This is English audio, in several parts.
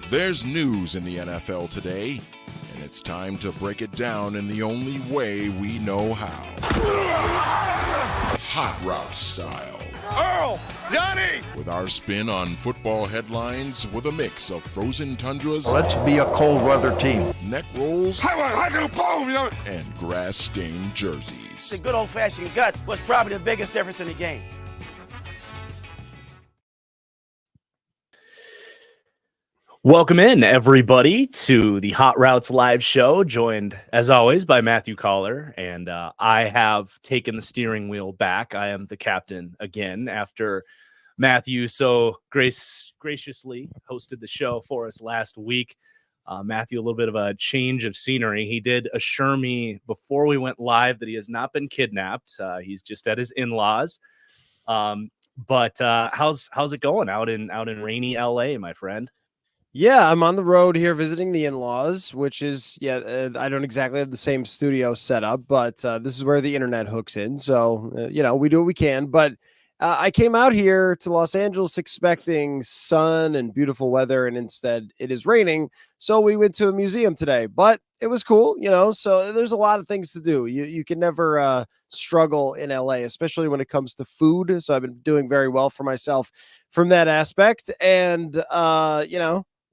There's news in the NFL today, and it's time to break it down in the only way we know how. Hot Route style. Earl! Johnny! With our spin on football headlines with a mix of frozen tundras. Let's be a cold weather team. Neck rolls. And grass-stained jerseys. The good old-fashioned guts was probably the biggest difference in the game. Welcome in, everybody, to the Hot Routes live show, joined, as always, by Matthew Coller, and I have taken the steering wheel back. I am the captain again after Matthew so graciously hosted the show for us last week. Matthew, a little bit of a change of scenery. He did assure me before we went live that he has not been kidnapped. He's just at his in-laws. But how's it going out in rainy LA, my friend? Yeah, I'm on the road here visiting the in-laws, which is, I don't exactly have the same studio set up, but this is where the internet hooks in. So, we do what we can. But I came out here to Los Angeles expecting sun and beautiful weather, and instead it is raining. So we went to a museum today, but it was cool, so there's a lot of things to do. You can never struggle in LA, especially when it comes to food. So I've been doing very well for myself from that aspect. And,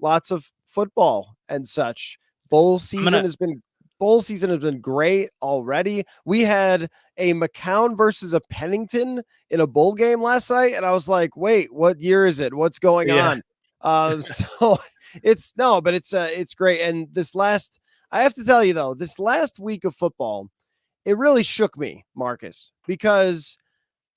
lots of football and such. Bowl season has been great already. We had a McCown versus a Pennington in a bowl game last night, and I was like, wait, what year is it? What's going on? So it's great. And I have to tell you though, this last week of football, it really shook me, Marcus, because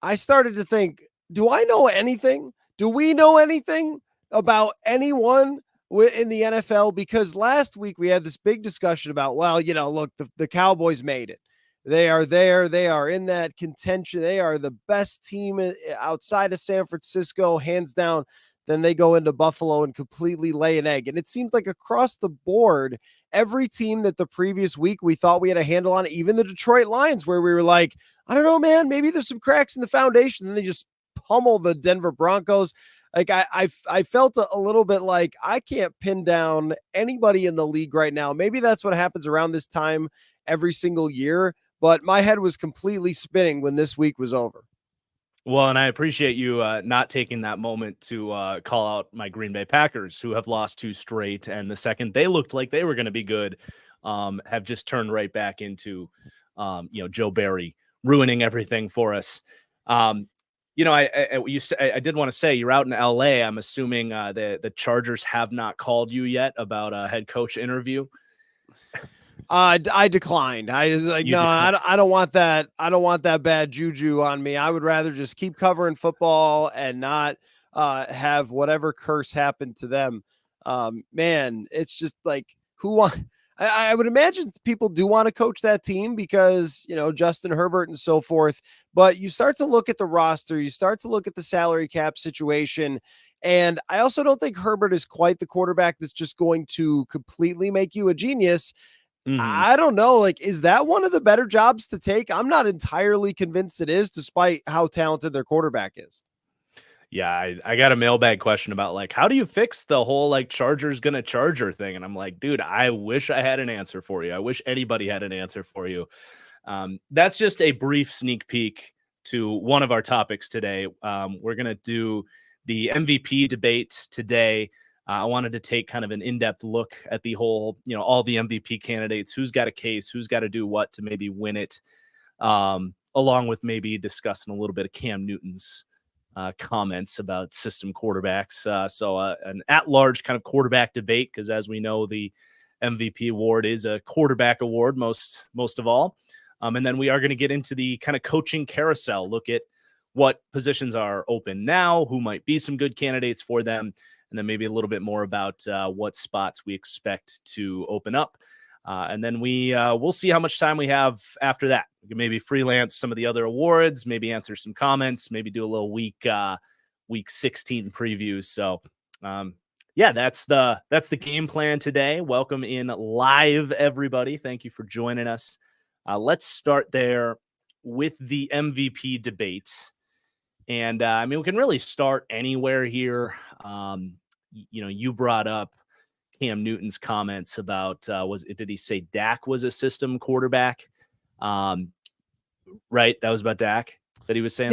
I started to think, do I know anything? Do we know anything about anyone in the NFL? Because last week we had this big discussion about, look, the Cowboys made it. They are there. They are in that contention. They are the best team outside of San Francisco, hands down. Then they go into Buffalo and completely lay an egg. And it seemed like across the board, every team that the previous week we thought we had a handle on, even the Detroit Lions, where we were like, I don't know, man, maybe there's some cracks in the foundation. And they just pummel the Denver Broncos. Like I felt a little bit like I can't pin down anybody in the league right now. Maybe that's what happens around this time every single year, but my head was completely spinning when this week was over. Well, and I appreciate you not taking that moment to call out my Green Bay Packers, who have lost 2 straight, and the second they looked like they were going to be good, have just turned right back into, Joe Barry ruining everything for us. I did want to say you're out in LA. I'm assuming the Chargers have not called you yet about a head coach interview. I declined. I don't want that. I don't want that bad juju on me. I would rather just keep covering football and not have whatever curse happen to them. Man, it's just like I would imagine people do want to coach that team because, Justin Herbert and so forth. But you start to look at the roster, you start to look at the salary cap situation. And I also don't think Herbert is quite the quarterback that's just going to completely make you a genius. Mm-hmm. I don't know. Is that one of the better jobs to take? I'm not entirely convinced it is, despite how talented their quarterback is. Yeah, I got a mailbag question about how do you fix the whole Chargers gonna Charger thing? And I'm like, dude, I wish I had an answer for you. I wish anybody had an answer for you. That's just a brief sneak peek to one of our topics today. We're gonna do the MVP debate today. I wanted to take kind of an in-depth look at the whole, all the MVP candidates, who's got a case, who's got to do what to maybe win it, along with maybe discussing a little bit of Cam Newton's comments about system quarterbacks. So an at-large kind of quarterback debate, because as we know, the MVP award is a quarterback award most of all. And then we are going to get into the kind of coaching carousel, look at what positions are open now, who might be some good candidates for them, and then maybe a little bit more about what spots we expect to open up. And then we'll see how much time we have after that. We can maybe freelance some of the other awards, maybe answer some comments, maybe do a little week 16 preview. So that's the game plan today. Welcome in live, everybody. Thank you for joining us. Let's start there with the MVP debate. And we can really start anywhere here. You brought up Cam Newton's comments about did he say Dak was a system quarterback? Right, that was about Dak that he was saying.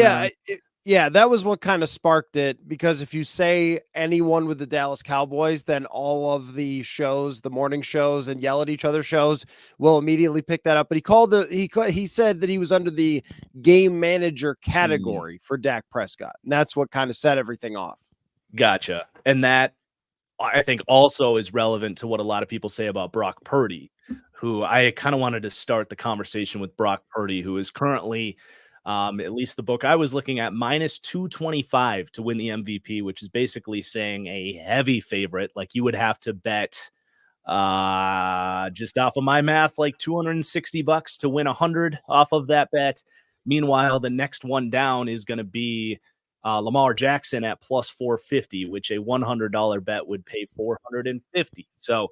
Yeah, that was what kind of sparked it, because if you say anyone with the Dallas Cowboys, then all of the shows, the morning shows and yell at each other shows will immediately pick that up. But he said that he was under the game manager category for Dak Prescott. And that's what kind of set everything off. Gotcha. And that, I think, also is relevant to what a lot of people say about Brock Purdy, who I kind of wanted to start the conversation with Brock Purdy, who is currently, at least the book I was looking at, minus 225 to win the MVP, which is basically saying a heavy favorite. Like, you would have to bet, just off of my math, like $260 to win 100 off of that bet. Meanwhile, the next one down is going to be Lamar Jackson at plus 450, which a $100 bet would pay 450. So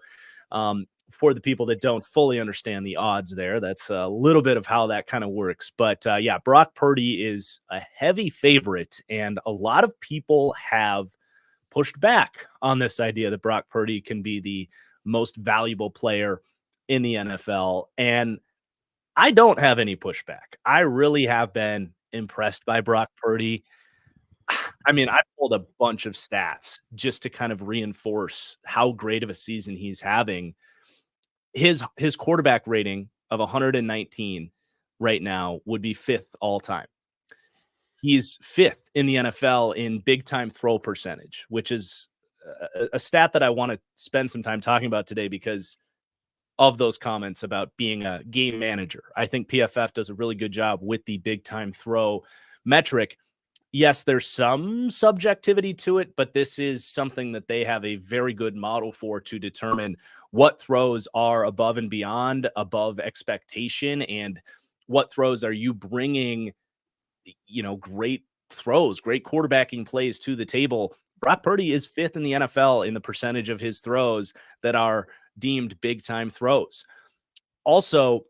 for the people that don't fully understand the odds there, that's a little bit of how that kind of works. But yeah, Brock Purdy is a heavy favorite, and a lot of people have pushed back on this idea that Brock Purdy can be the most valuable player in the NFL. And I don't have any pushback. I really have been impressed by Brock Purdy. I mean, I pulled a bunch of stats just to kind of reinforce how great of a season he's having. His quarterback rating of 119 right now would be 5th all time. He's 5th in the NFL in big time throw percentage, which is a stat that I want to spend some time talking about today because of those comments about being a game manager. I think PFF does a really good job with the big time throw metric. Yes, there's some subjectivity to it, but this is something that they have a very good model for to determine what throws are above and beyond, above expectation, and what throws are you bringing, great throws, great quarterbacking plays to the table. Brock Purdy is 5th in the NFL in the percentage of his throws that are deemed big-time throws. Also,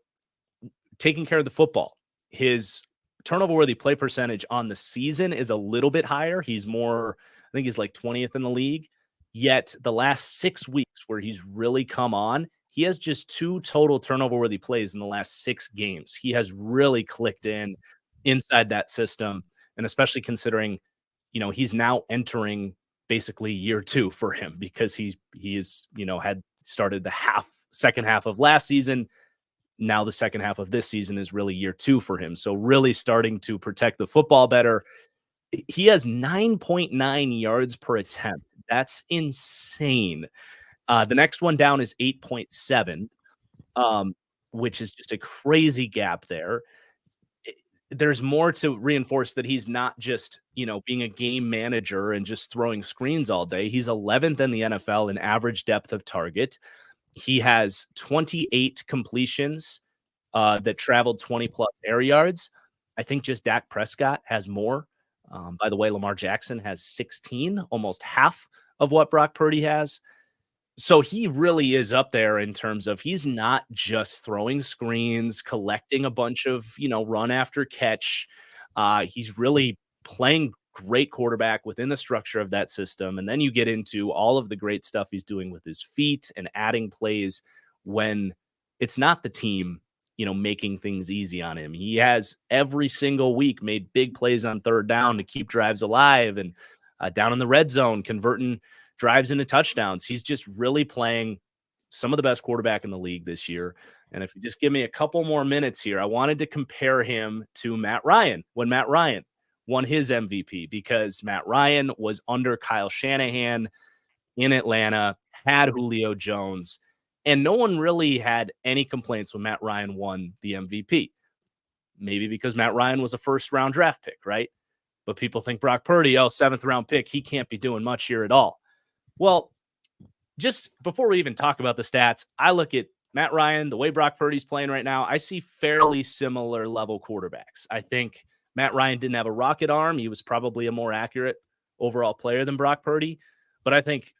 taking care of the football. His turnover-worthy play percentage on the season is a little bit higher. He's more, I think he's like 20th in the league. Yet the last 6 weeks where he's really come on, he has just 2 total turnover-worthy plays in the last 6 games. He has really clicked inside that system, and especially considering, he's now entering basically year 2 for him because he had started the second half of last season. Now the second half of this season is really year 2 for him. So really starting to protect the football better. He has 9.9 yards per attempt. That's insane. The next one down is 8.7, which is just a crazy gap there. There's more to reinforce that he's not just, being a game manager and just throwing screens all day. He's 11th in the NFL in average depth of target. He has 28 completions that traveled 20-plus air yards. I think just Dak Prescott has more. By the way, Lamar Jackson has 16, almost half of what Brock Purdy has. So he really is up there in terms of he's not just throwing screens, collecting a bunch of, run after catch. He's really playing great quarterback within the structure of that system. And then you get into all of the great stuff he's doing with his feet and adding plays when it's not the team, making things easy on him. He has every single week made big plays on third down to keep drives alive and down in the red zone, converting drives into touchdowns. He's just really playing some of the best quarterback in the league this year. And if you just give me a couple more minutes here, I wanted to compare him to Matt Ryan when Matt Ryan won his MVP, because Matt Ryan was under Kyle Shanahan in Atlanta, had Julio Jones, and no one really had any complaints when Matt Ryan won the MVP. Maybe because Matt Ryan was a first-round draft pick, right? But people think Brock Purdy, 7th-round pick, he can't be doing much here at all. Well, just before we even talk about the stats, I look at Matt Ryan, the way Brock Purdy's playing right now, I see fairly similar level quarterbacks. I think Matt Ryan didn't have a rocket arm. He was probably a more accurate overall player than Brock Purdy. But I think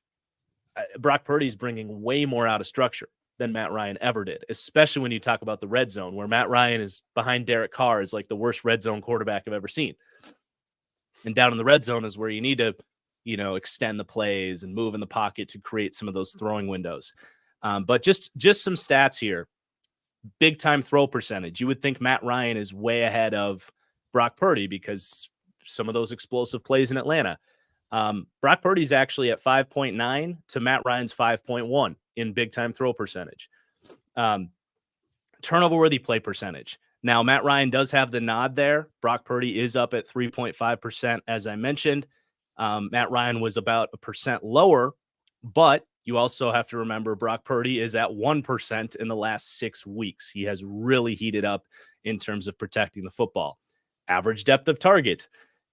Brock Purdy's bringing way more out of structure than Matt Ryan ever did, especially when you talk about the red zone, where Matt Ryan is behind Derek Carr is like the worst red zone quarterback I've ever seen. And down in the red zone is where you need to extend the plays and move in the pocket to create some of those throwing windows. But just some stats here. Big time throw percentage. You would think Matt Ryan is way ahead of Brock Purdy because some of those explosive plays in Atlanta. Brock Purdy's actually at 5.9 to Matt Ryan's 5.1 in big time throw percentage. Turnover worthy play percentage. Now, Matt Ryan does have the nod there. Brock Purdy is up at 3.5%, as I mentioned. Matt Ryan was about 1% lower, but you also have to remember Brock Purdy is at 1% in the last 6 weeks. He has really heated up in terms of protecting the football. Average depth of target,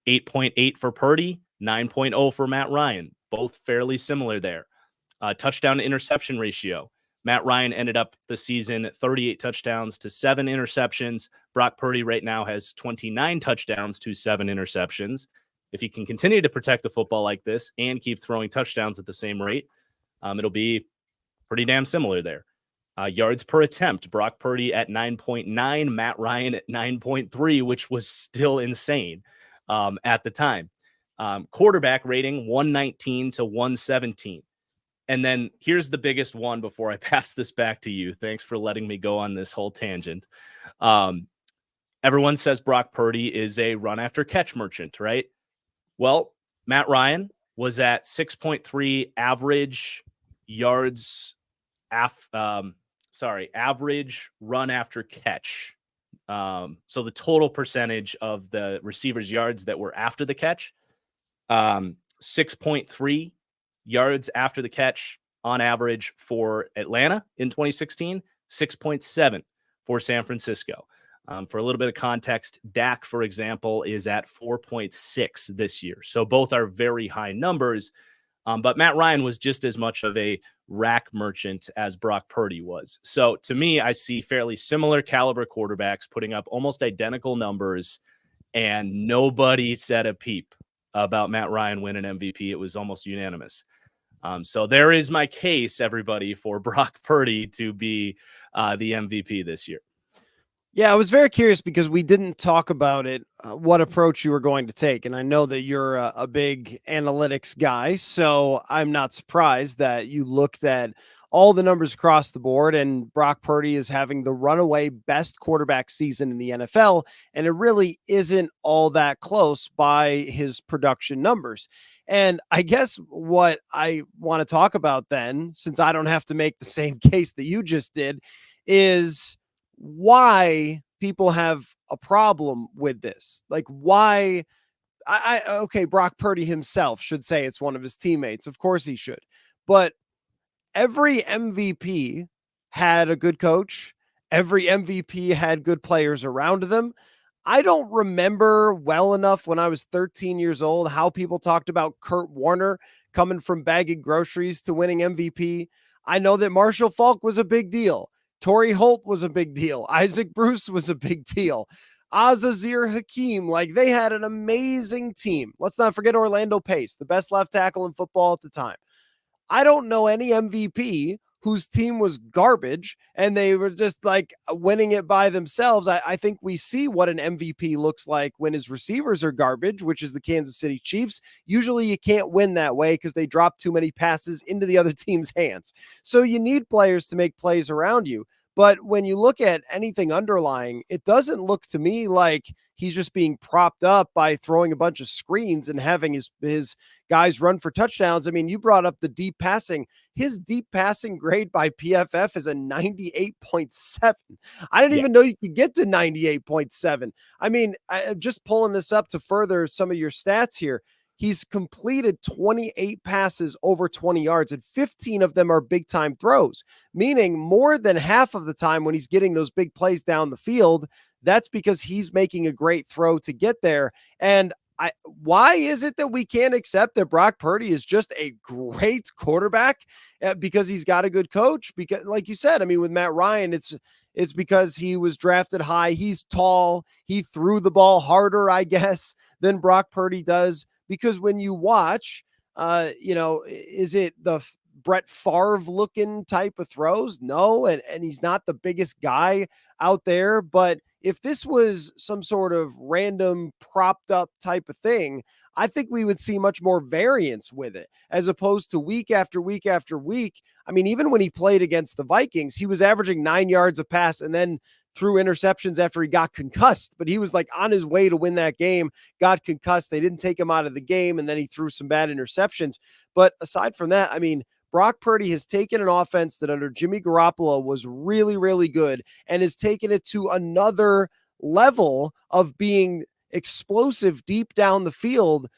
8.8 for Purdy, 9.0 for Matt Ryan. Both fairly similar there. Touchdown to interception ratio. Matt Ryan ended up the season 38 touchdowns to 7 interceptions. Brock Purdy right now has 29 touchdowns to 7 interceptions. If he can continue to protect the football like this and keep throwing touchdowns at the same rate, it'll be pretty damn similar there. Yards per attempt, Brock Purdy at 9.9, Matt Ryan at 9.3, which was still insane at the time. Quarterback rating, 119 to 117. And then here's the biggest one before I pass this back to you. Thanks for letting me go on this whole tangent. Everyone says Brock Purdy is a run after catch merchant, right? Well, Matt Ryan was at 6.3 average yards, average run after catch. So the total percentage of the receiver's yards that were after the catch, 6.3 yards after the catch on average for Atlanta in 2016, 6.7 for San Francisco. For a little bit of context, Dak, for example, is at 4.6 this year. So both are very high numbers, but Matt Ryan was just as much of a rack merchant as Brock Purdy was. So to me, I see fairly similar caliber quarterbacks putting up almost identical numbers, and nobody said a peep about Matt Ryan winning MVP. It was almost unanimous. So there is my case, everybody, for Brock Purdy to be the MVP this year. Yeah, I was very curious because we didn't talk about it, what approach you were going to take. And I know that you're a big analytics guy, so I'm not surprised that you looked at all the numbers across the board, and Brock Purdy is having the runaway best quarterback season in the NFL, and it really isn't all that close by his production numbers. And I guess what I want to talk about then, since I don't have to make the same case that you just did, is why people have a problem with this. Like, why okay, Brock Purdy himself should say it's one of his teammates. Of course he should. But every MVP had a good coach. Every MVP had good players around them. I don't remember well enough when I was 13 years old how people talked about Kurt Warner coming from bagging groceries to winning MVP. I know that Marshall Faulk was a big deal. Torrey Holt was a big deal. Isaac Bruce was a big deal. Azazir Hakim, like, they had an amazing team. Let's not forget Orlando Pace, the best left tackle in football at the time. I don't know any MVP whose team was garbage and they were just like winning it by themselves. I think we see what an MVP looks like when his receivers are garbage, which is the Kansas City Chiefs. Usually you can't win that way because they drop too many passes into the other team's hands. So you need players to make plays around you. But when you look at anything underlying, it doesn't look to me like he's just being propped up by throwing a bunch of screens and having his guys run for touchdowns. I mean, you brought up the deep passing. His deep passing grade by PFF is a 98.7. I didn't even know you could get to 98.7. I mean, I'm just pulling this up to further some of your stats here. He's completed 28 passes over 20 yards, and 15 of them are big-time throws, meaning more than half of the time when he's getting those big plays down the field, that's because he's making a great throw to get there. And why is it that we can't accept that Brock Purdy is just a great quarterback because he's got a good coach? Because, like you said, I mean, with Matt Ryan, it's because he was drafted high. He's tall. He threw the ball harder, I guess, than Brock Purdy does. Because when you watch, is it the Brett Favre looking type of throws? No. And he's not the biggest guy out there. But if this was some sort of random propped up type of thing, I think we would see much more variance with it as opposed to week after week after week. I mean, even when he played against the Vikings, he was averaging 9 yards a pass and then threw interceptions after he got concussed, but he was like on his way to win that game, got concussed. They didn't take him out of the game, and then he threw some bad interceptions. But aside from that, I mean, Brock Purdy has taken an offense that under Jimmy Garoppolo was really, really good and has taken it to another level of being explosive deep down the field.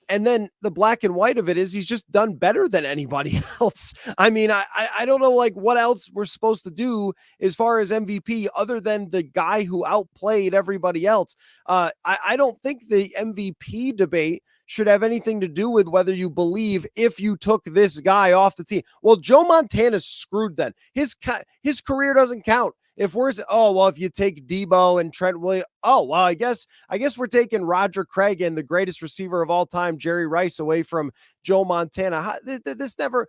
And then the black and white of it is he's just done better than anybody else. I mean, I don't know like what else we're supposed to do as far as MVP other than the guy who outplayed everybody else. I don't think the MVP debate should have anything to do with whether you believe if you took this guy off the team. Well, Joe Montana's screwed then. His career doesn't count. If if you take Debo and Trent Williams, I guess we're taking Roger Craig and the greatest receiver of all time, Jerry Rice, away from Joe Montana. This never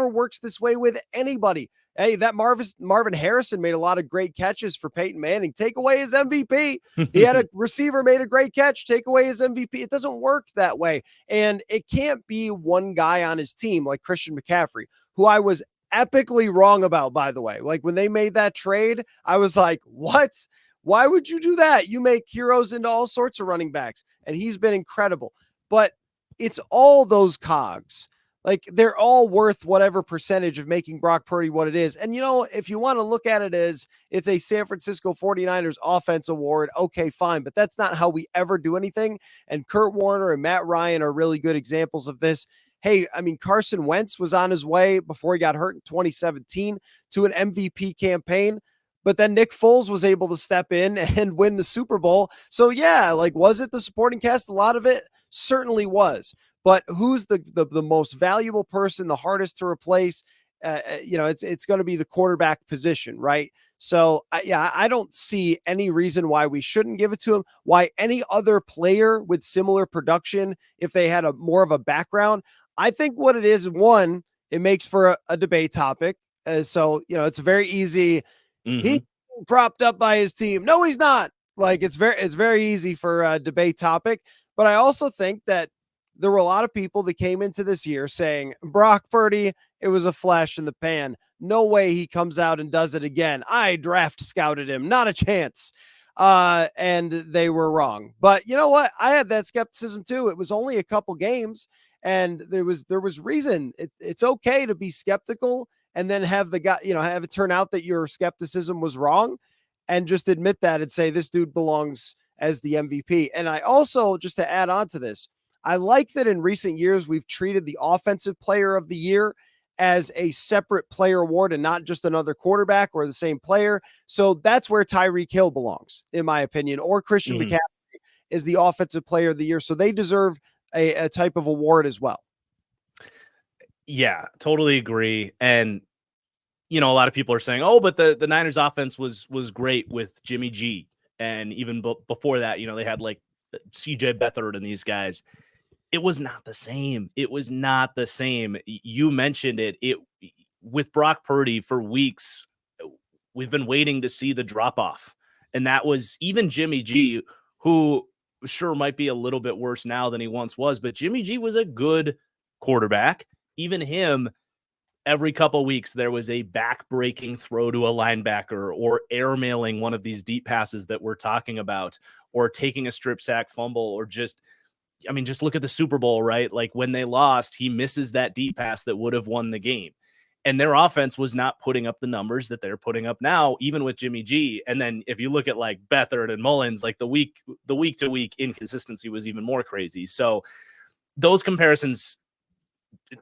works this way with anybody. Hey, that Marvin Harrison made a lot of great catches for Peyton Manning. Take away his MVP. He had a receiver made a great catch. Take away his MVP. It doesn't work that way. And it can't be one guy on his team like Christian McCaffrey, who I was epically wrong about, by the way. Like when they made that trade, I was like, what? Why would you do that? You make heroes into all sorts of running backs, and he's been incredible. But it's all those cogs. Like they're all worth whatever percentage of making Brock Purdy what it is. And, if you want to look at it as it's a San Francisco 49ers offense award, okay, fine. But that's not how we ever do anything. And Kurt Warner and Matt Ryan are really good examples of this. Hey, I mean, Carson Wentz was on his way before he got hurt in 2017 to an MVP campaign, but then Nick Foles was able to step in and win the Super Bowl. So yeah, like, was it the supporting cast? A lot of it certainly was, but who's the most valuable person, the hardest to replace? It's going to be the quarterback position, right? So I don't see any reason why we shouldn't give it to him. Why any other player with similar production, if they had more of a background, I think what it is, one, it makes for a debate topic. So, it's very easy. He's propped up by his team. No, he's not. Like it's very easy for a debate topic. But I also think that there were a lot of people that came into this year saying Brock Purdy, it was a flash in the pan. No way he comes out and does it again. I draft scouted him. Not a chance. And they were wrong. But you know what? I had that skepticism too. It was only a couple games. And there was reason. It's okay to be skeptical and then have the guy, have it turn out that your skepticism was wrong and just admit that and say this dude belongs as the MVP. And I also, just to add on to this, I like that in recent years we've treated the offensive player of the year as a separate player award and not just another quarterback or the same player. So that's where Tyreek Hill belongs, in my opinion, or Christian McCaffrey is the offensive player of the year. So they deserve a type of award as well. Yeah, totally agree. And, a lot of people are saying, oh, but the Niners offense was great with Jimmy G. And even before that, they had like CJ Beathard and these guys. It was not the same. It was not the same. You mentioned it. With Brock Purdy for weeks, we've been waiting to see the drop off. And that was even Jimmy G, who sure might be a little bit worse now than he once was, but Jimmy G was a good quarterback. Even him, every couple of weeks, there was a back-breaking throw to a linebacker or airmailing one of these deep passes that we're talking about, or taking a strip sack fumble, or just look at the Super Bowl, right? Like when they lost, he misses that deep pass that would have won the game. And their offense was not putting up the numbers that they're putting up now, even with Jimmy G. And then if you look at like Beathard and Mullins, like the week to week inconsistency was even more crazy. So those comparisons,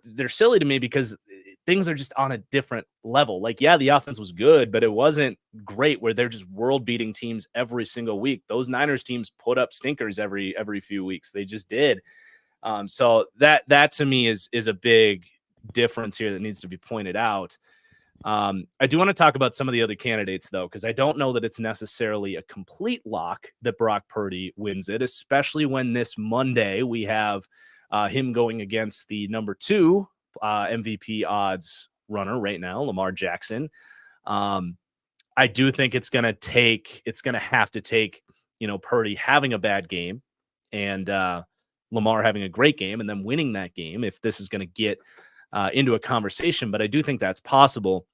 they're silly to me because things are just on a different level. Like, yeah, the offense was good, but it wasn't great where they're just world beating teams every single week. Those Niners teams put up stinkers every few weeks. They just did. So that to me is a big difference here that needs to be pointed out. I do want to talk about some of the other candidates though, because I don't know that it's necessarily a complete lock that Brock Purdy wins it, especially when this Monday we have him going against the number 2 MVP odds runner right now, Lamar Jackson. I do think it's going to have to take, Purdy having a bad game and Lamar having a great game and then winning that game if this is going to get into a conversation. But I do think that's possible.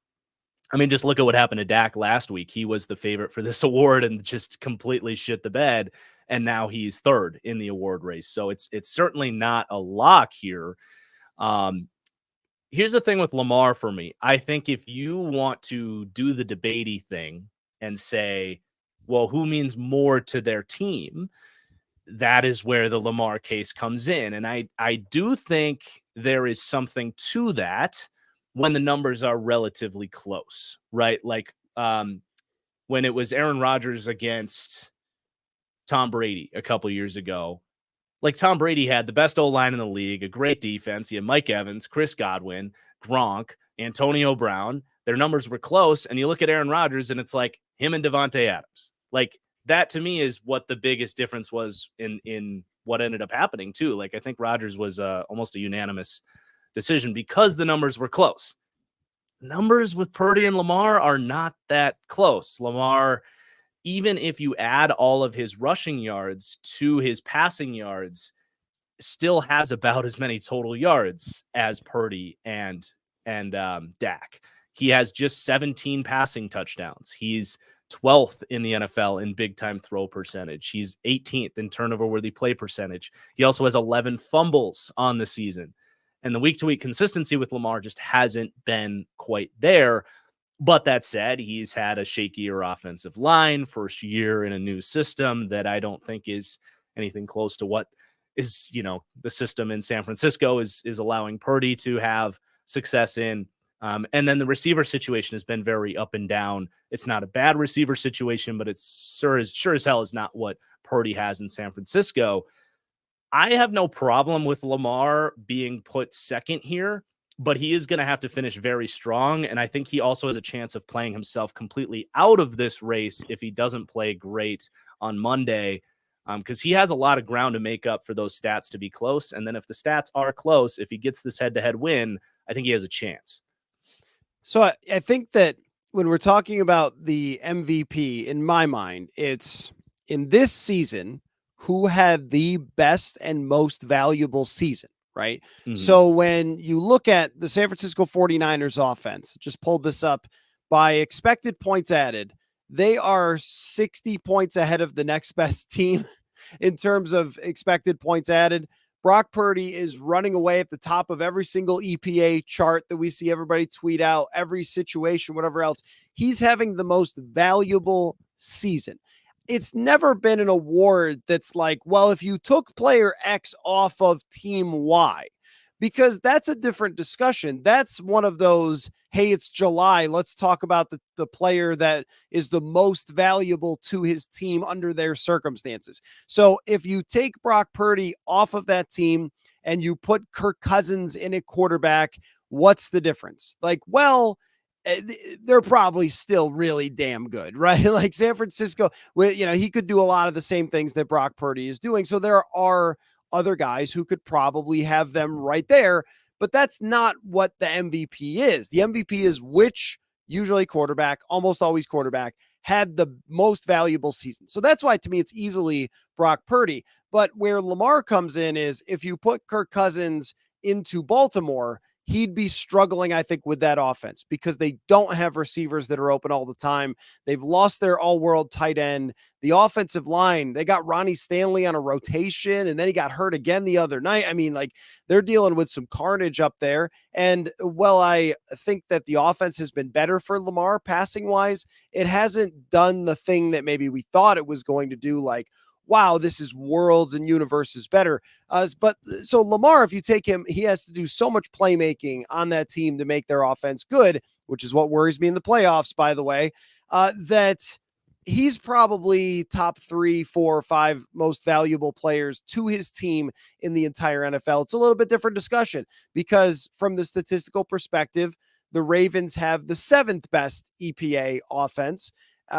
I mean, just look at what happened to Dak last week. He was the favorite for this award and just completely shit the bed. And now he's third in the award race. So it's certainly not a lock here. Here's the thing with Lamar for me. I think if you want to do the debatey thing and say, well, who means more to their team? That is where the Lamar case comes in. And I do think there is something to that when the numbers are relatively close, right? Like when it was Aaron Rodgers against Tom Brady a couple years ago, like Tom Brady had the best O-line in the league, a great defense. He had Mike Evans, Chris Godwin, Gronk, Antonio Brown. Their numbers were close. And you look at Aaron Rodgers and it's like him and Devontae Adams. Like that to me is what the biggest difference was in what ended up happening too. Like I think Rodgers was almost a unanimous decision because the numbers were close. Numbers with Purdy and Lamar are not that close. Lamar, even if you add all of his rushing yards to his passing yards, still has about as many total yards as Purdy and Dak. He has just 17 passing touchdowns. He's 12th in the NFL in big time throw percentage. He's 18th in turnover worthy play percentage. He also has 11 fumbles on the season. And the week-to-week consistency with Lamar just hasn't been quite there. But that said, he's had a shakier offensive line, first year in a new system that I don't think is anything close to what is, the system in San Francisco is allowing Purdy to have success in. And then the receiver situation has been very up and down. It's not a bad receiver situation, but it's sure as hell is not what Purdy has in San Francisco. I have no problem with Lamar being put second here, but he is going to have to finish very strong. And I think he also has a chance of playing himself completely out of this race if he doesn't play great on Monday, because he has a lot of ground to make up for those stats to be close. And then if the stats are close, if he gets this head-to-head win, I think he has a chance. So I think that when we're talking about the MVP, in my mind, it's in this season, who had the best and most valuable season, right? Mm-hmm. So when you look at the San Francisco 49ers offense, just pulled this up by expected points added, they are 60 points ahead of the next best team in terms of expected points added. Brock Purdy is running away at the top of every single EPA chart that we see everybody tweet out, every situation, whatever else. He's having the most valuable season. It's never been an award that's like, well, if you took player X off of team Y, because that's a different discussion. That's one of those, hey, it's July. Let's talk about the player that is the most valuable to his team under their circumstances. So if you take Brock Purdy off of that team and you put Kirk Cousins in at quarterback, what's the difference? Like, well, they're probably still really damn good, right? Like San Francisco, he could do a lot of the same things that Brock Purdy is doing. So there are other guys who could probably have them right there, but that's not what the MVP is. The MVP is which usually quarterback, almost always quarterback, had the most valuable season. So that's why to me, it's easily Brock Purdy. But where Lamar comes in is if you put Kirk Cousins into Baltimore, he'd be struggling, I think, with that offense because they don't have receivers that are open all the time. They've lost their all-world tight end. The offensive line, they got Ronnie Stanley on a rotation, and then he got hurt again the other night. I mean, like, they're dealing with some carnage up there. And while I think that the offense has been better for Lamar passing-wise, it hasn't done the thing that maybe we thought it was going to do, like, wow, this is worlds and universes better. But so Lamar, if you take him, he has to do so much playmaking on that team to make their offense good, which is what worries me in the playoffs, by the way, that he's probably top 3, 4, 5 most valuable players to his team in the entire NFL. It's a little bit different discussion because from the statistical perspective, the Ravens have the 7th best EPA offense,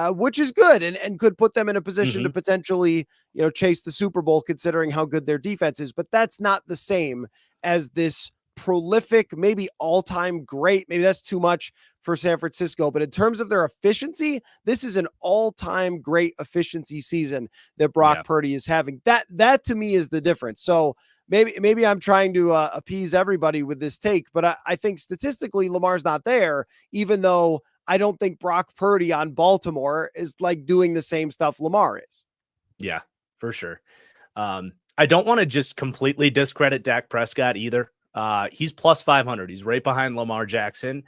which is good and could put them in a position to potentially, chase the Super Bowl considering how good their defense is. But that's not the same as this prolific, maybe all-time great. Maybe that's too much, for San Francisco. But in terms of their efficiency, this is an all-time great efficiency season that Brock Purdy is having. That to me is the difference. So maybe I'm trying to appease everybody with this take, but I think statistically Lamar's not there, even though I don't think Brock Purdy on Baltimore is like doing the same stuff Lamar is. Yeah, for sure. I don't want to just completely discredit Dak Prescott either. He's plus 500. He's right behind Lamar Jackson.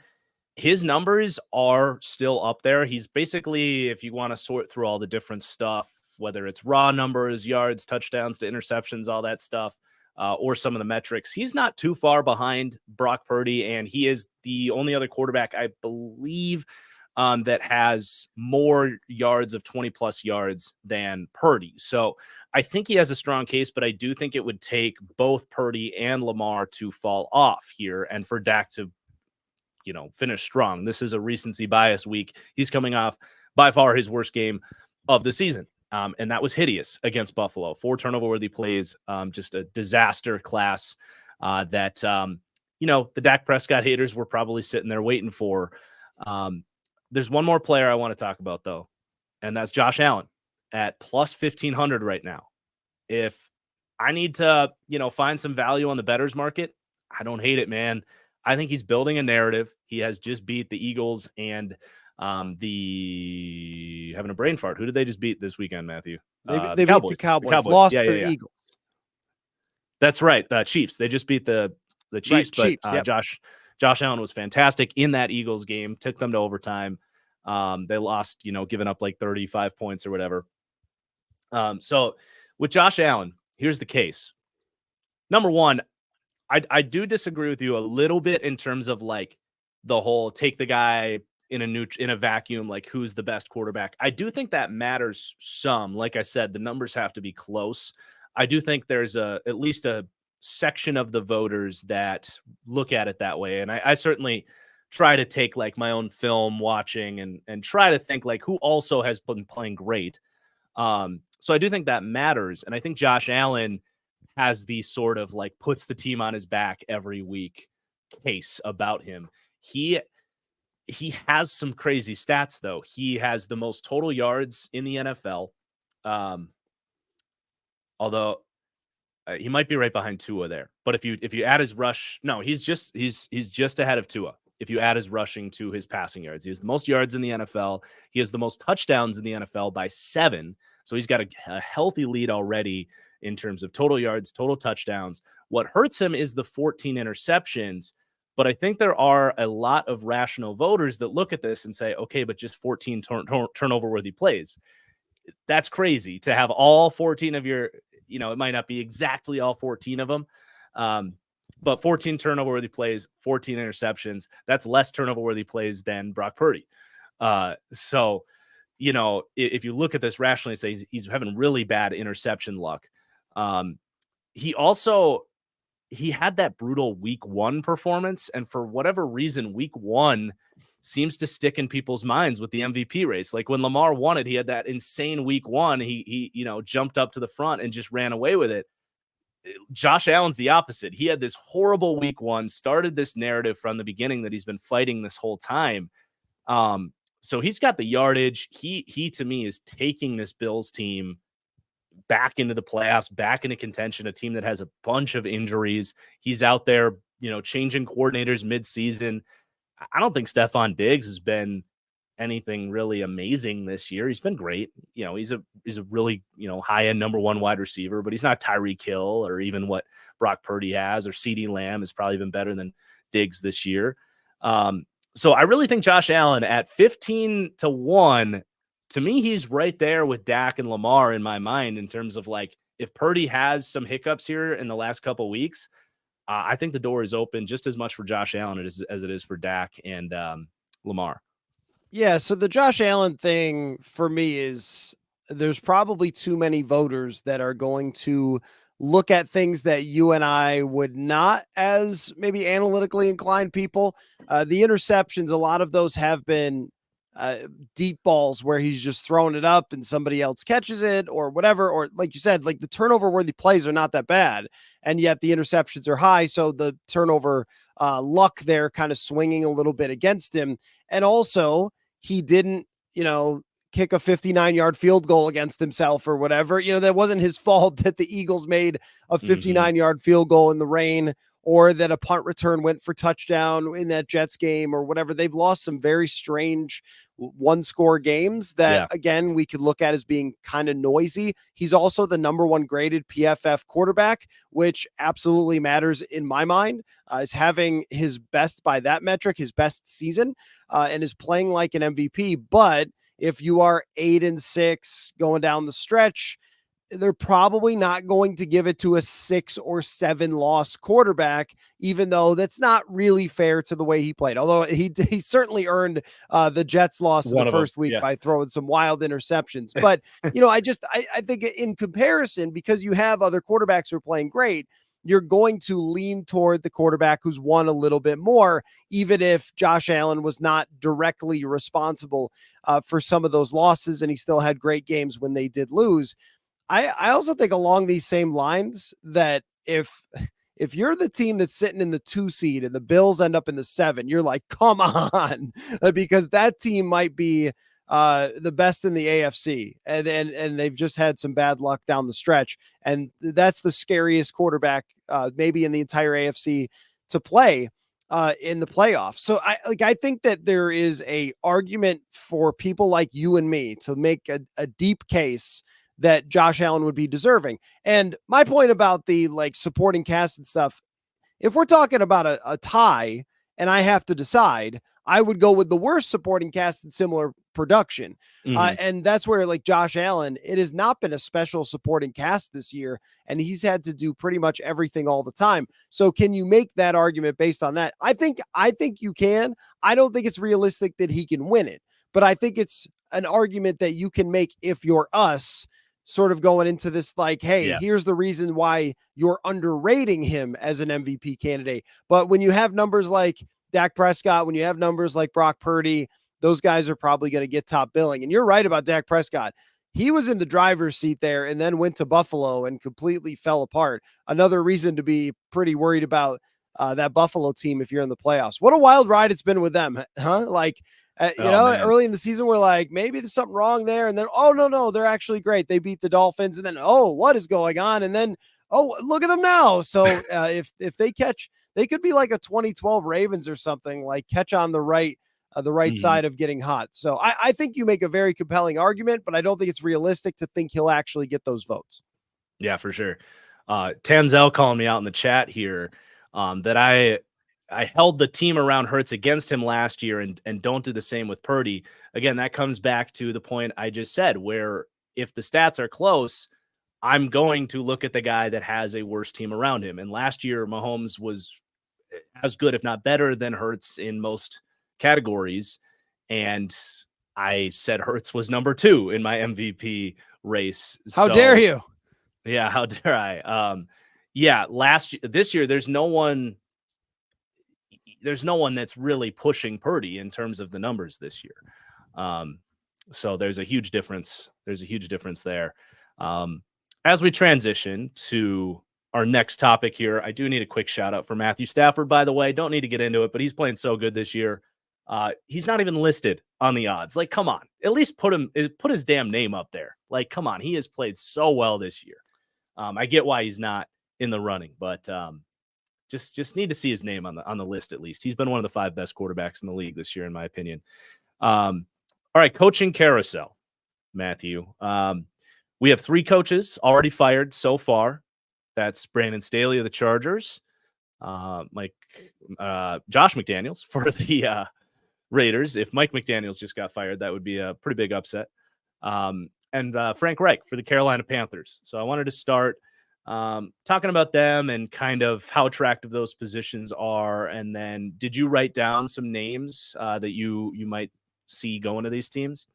His numbers are still up there. He's basically, if you want to sort through all the different stuff, whether it's raw numbers, yards, touchdowns to interceptions, all that stuff, or some of the metrics, he's not too far behind Brock Purdy, and he is the only other quarterback, I believe, that has more yards of 20-plus yards than Purdy. So I think he has a strong case, but I do think it would take both Purdy and Lamar to fall off here and for Dak to finish strong. This is a recency bias week. He's coming off by far his worst game of the season. And that was hideous against Buffalo. 4 turnover-worthy plays, just a disaster class that the Dak Prescott haters were probably sitting there waiting for. There's one more player I want to talk about, though, and that's Josh Allen at plus 1,500 right now. If I need to, find some value on the bettors market, I don't hate it, man. I think he's building a narrative. He has just beat the Eagles and having a brain fart. Who did they just beat this weekend, Matthew? They beat the Cowboys. Lost to the Eagles. That's right. The Chiefs. They just beat the Chiefs. Right, but yep. Josh Allen was fantastic in that Eagles game. Took them to overtime. They lost, giving up like 35 points or whatever. So with Josh Allen, here's the case. Number one, I do disagree with you a little bit in terms of like the whole take the guy in a vacuum, like who's the best quarterback. I do think that matters some. Like I said, the numbers have to be close. I do think there's at least a section of the voters that look at it that way. And I certainly try to take like my own film watching and try to think like who also has been playing great. So I do think that matters. And I think Josh Allen has the sort of like puts the team on his back every week case about him. He has some crazy stats though. He has the most total yards in the NFL. Although he might be right behind Tua there. But if you add his rush, no, he's just ahead of Tua. If you add his rushing to his passing yards, he has the most yards in the NFL. He has the most touchdowns in the NFL by 7. So he's got a healthy lead already in terms of total yards, total touchdowns. What hurts him is the 14 interceptions. But I think there are a lot of rational voters that look at this and say, okay, but just 14 turnover-worthy plays. That's crazy to have all 14 of your, it might not be exactly all 14 of them, but 14 turnover-worthy plays, 14 interceptions. That's less turnover-worthy plays than Brock Purdy. So, if you look at this rationally, say he's having really bad interception luck. He had that brutal week 1 performance. And for whatever reason, week 1 seems to stick in people's minds with the MVP race. Like when Lamar won it, he had that insane week 1. He jumped up to the front and just ran away with it. Josh Allen's the opposite. He had this horrible week 1, started this narrative from the beginning that he's been fighting this whole time. So he's got the yardage. He to me is taking this Bills team back into the playoffs, back into contention, a team that has a bunch of injuries. He's out there, changing coordinators mid-season. I don't think Stephon Diggs has been anything really amazing this year. He's been great. He's a really, high-end number 1 wide receiver, but he's not Tyreek Hill or even what Brock Purdy has, or CeeDee Lamb has probably been better than Diggs this year. So I really think Josh Allen at 15-1, to me, he's right there with Dak and Lamar in my mind in terms of like, if Purdy has some hiccups here in the last couple of weeks, I think the door is open just as much for Josh Allen as it is for Dak and Lamar. Yeah, so the Josh Allen thing for me is there's probably too many voters that are going to look at things that you and I would not, as maybe analytically inclined people. The interceptions, a lot of those have been deep balls where he's just throwing it up and somebody else catches it or whatever. Or like you said, like the turnover worthy plays are not that bad, and yet the interceptions are high. So the turnover luck there kind of swinging a little bit against him. And also he didn't, kick a 59-yard field goal against himself or whatever. That wasn't his fault that the Eagles made a 59-yard field goal in the rain, or that a punt return went for touchdown in that Jets game or whatever. They've lost some very strange one-score games that, again, we could look at as being kind of noisy. He's also the number one graded PFF quarterback, which absolutely matters in my mind, is having his best by that metric, his best season, and is playing like an MVP. But if you are 8-6 going down the stretch, they're probably not going to give it to a 6 or 7 loss quarterback, even though that's not really fair to the way he played. Although he certainly earned the Jets loss in the first week by throwing some wild interceptions. But, I think in comparison, because you have other quarterbacks who are playing great, you're going to lean toward the quarterback who's won a little bit more, even if Josh Allen was not directly responsible for some of those losses, and he still had great games when they did lose. I also think along these same lines that if you're the team that's sitting in the 2 seed and the Bills end up in the 7, you're like, come on, because that team might be the best in the AFC, and they've just had some bad luck down the stretch, and that's the scariest quarterback maybe in the entire AFC to play in the playoffs. So I think that there is a argument for people like you and me to make a deep case that Josh Allen would be deserving. And my point about the supporting cast and stuff, if we're talking about a tie and I have to decide, I would go with the worst supporting cast and similar production. And that's where Josh Allen, it has not been a special supporting cast this year, and he's had to do pretty much everything all the time. So can you make that argument based on that? I think you can. I don't think it's realistic that he can win it, but I think it's an argument that you can make if you're us, sort of going into this here's the reason why you're underrating him as an MVP candidate. But when you have numbers like Dak Prescott, when you have numbers like Brock Purdy, those guys are probably going to get top billing. And you're right about Dak Prescott. He was in the driver's seat there and then went to Buffalo and completely fell apart. Another reason to be pretty worried about that Buffalo team if you're in the playoffs. What a wild ride it's been with them, huh? Man. Early in the season, we're like, maybe there's something wrong there. And then, oh, no, they're actually great. They beat the Dolphins. And then, oh, what is going on? And then, oh, look at them now. So if they catch, they could be like a 2012 Ravens or something, catch on the right side of getting hot. So I think you make a very compelling argument, but I don't think it's realistic to think he'll actually get those votes. Yeah, for sure. Tanzel calling me out in the chat here that I held the team around Hurts against him last year and don't do the same with Purdy. Again, that comes back to the point I just said, where if the stats are close, I'm going to look at the guy that has a worse team around him. And last year, Mahomes was as good, if not better, than Hurts in most categories. And I said Hurts was number 2 in my MVP race. How dare you? Yeah, how dare I? This year, there's no one that's really pushing Purdy in terms of the numbers this year. So there's a huge difference. There's a huge difference there. As we transition to our next topic here, I do need a quick shout out for Matthew Stafford, by the way. Don't need to get into it, but he's playing so good this year. He's not even listed on the odds. Come on, at least put his damn name up there. Come on. He has played so well this year. I get why he's not in the running, but just need to see his name on the list at least. He's been one of the 5 best quarterbacks in the league this year, in my opinion. All right, coaching carousel, Matthew. We have 3 coaches already fired so far. That's Brandon Staley of the Chargers, Josh McDaniels for the Raiders. If Mike McDaniels just got fired, that would be a pretty big upset. And Frank Reich for the Carolina Panthers. So I wanted to start talking about them and kind of how attractive those positions are. And then did you write down some names that you might see going to these teams?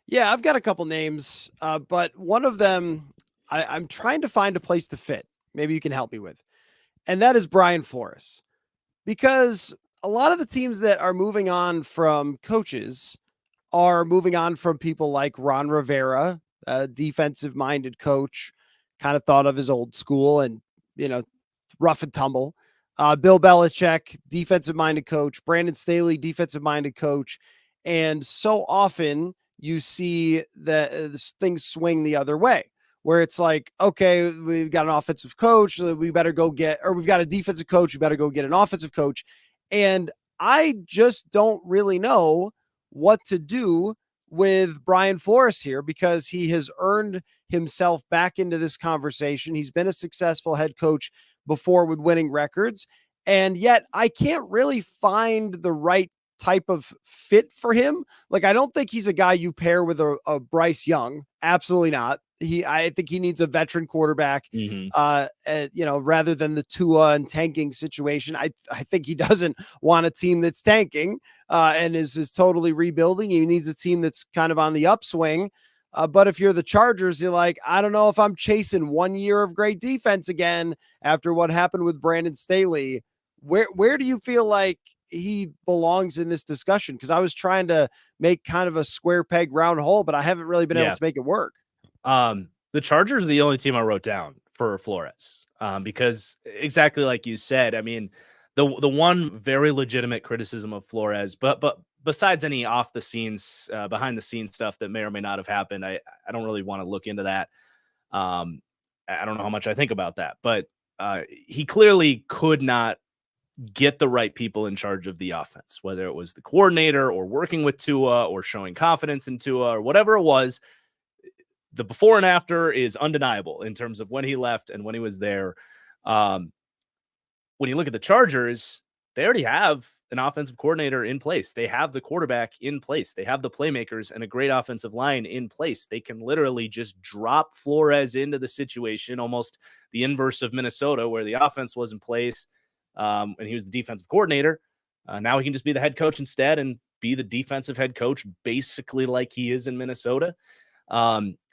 Yeah, I've got a couple names, but one of them I'm trying to find a place to fit. Maybe you can help me with. And that is Brian Flores. Because a lot of the teams that are moving on from coaches are moving on from people like Ron Rivera, a defensive minded coach, kind of thought of as old school and, rough and tumble. Bill Belichick, defensive minded coach, Brandon Staley, defensive minded coach. And so often you see that things swing the other way, where it's like, okay, we've got an offensive coach, we better go get, or we've got a defensive coach, we better go get an offensive coach. And I just don't really know what to do with Brian Flores here, because he has earned himself back into this conversation. He's been a successful head coach before with winning records. And yet I can't really find the right type of fit for him. Like, I don't think he's a guy you pair with a Bryce Young. Absolutely not. I think he needs a veteran quarterback, rather than the Tua and tanking situation. I think he doesn't want a team that's tanking and is totally rebuilding. He needs a team that's kind of on the upswing. But if you're the Chargers, you're like, I don't know if I'm chasing 1 year of great defense again after what happened with Brandon Staley. Where do you feel like he belongs in this discussion? Because I was trying to make kind of a square peg round hole, but I haven't really been able to make it work. The Chargers are the only team I wrote down for Flores, because exactly like you said, I mean, the one very legitimate criticism of Flores, but besides any off the scenes, behind the scenes stuff that may or may not have happened, I don't really want to look into that. I don't know how much I think about that, but he clearly could not get the right people in charge of the offense, whether it was the coordinator or working with Tua or showing confidence in Tua or whatever it was. The before and after is undeniable in terms of when he left and when he was there. When you look at the Chargers, they already have an offensive coordinator in place. They have the quarterback in place. They have the playmakers and a great offensive line in place. They can literally just drop Flores into the situation, almost the inverse of Minnesota, where the offense was in place and he was the defensive coordinator. Now he can just be the head coach instead and be the defensive head coach, basically like he is in Minnesota.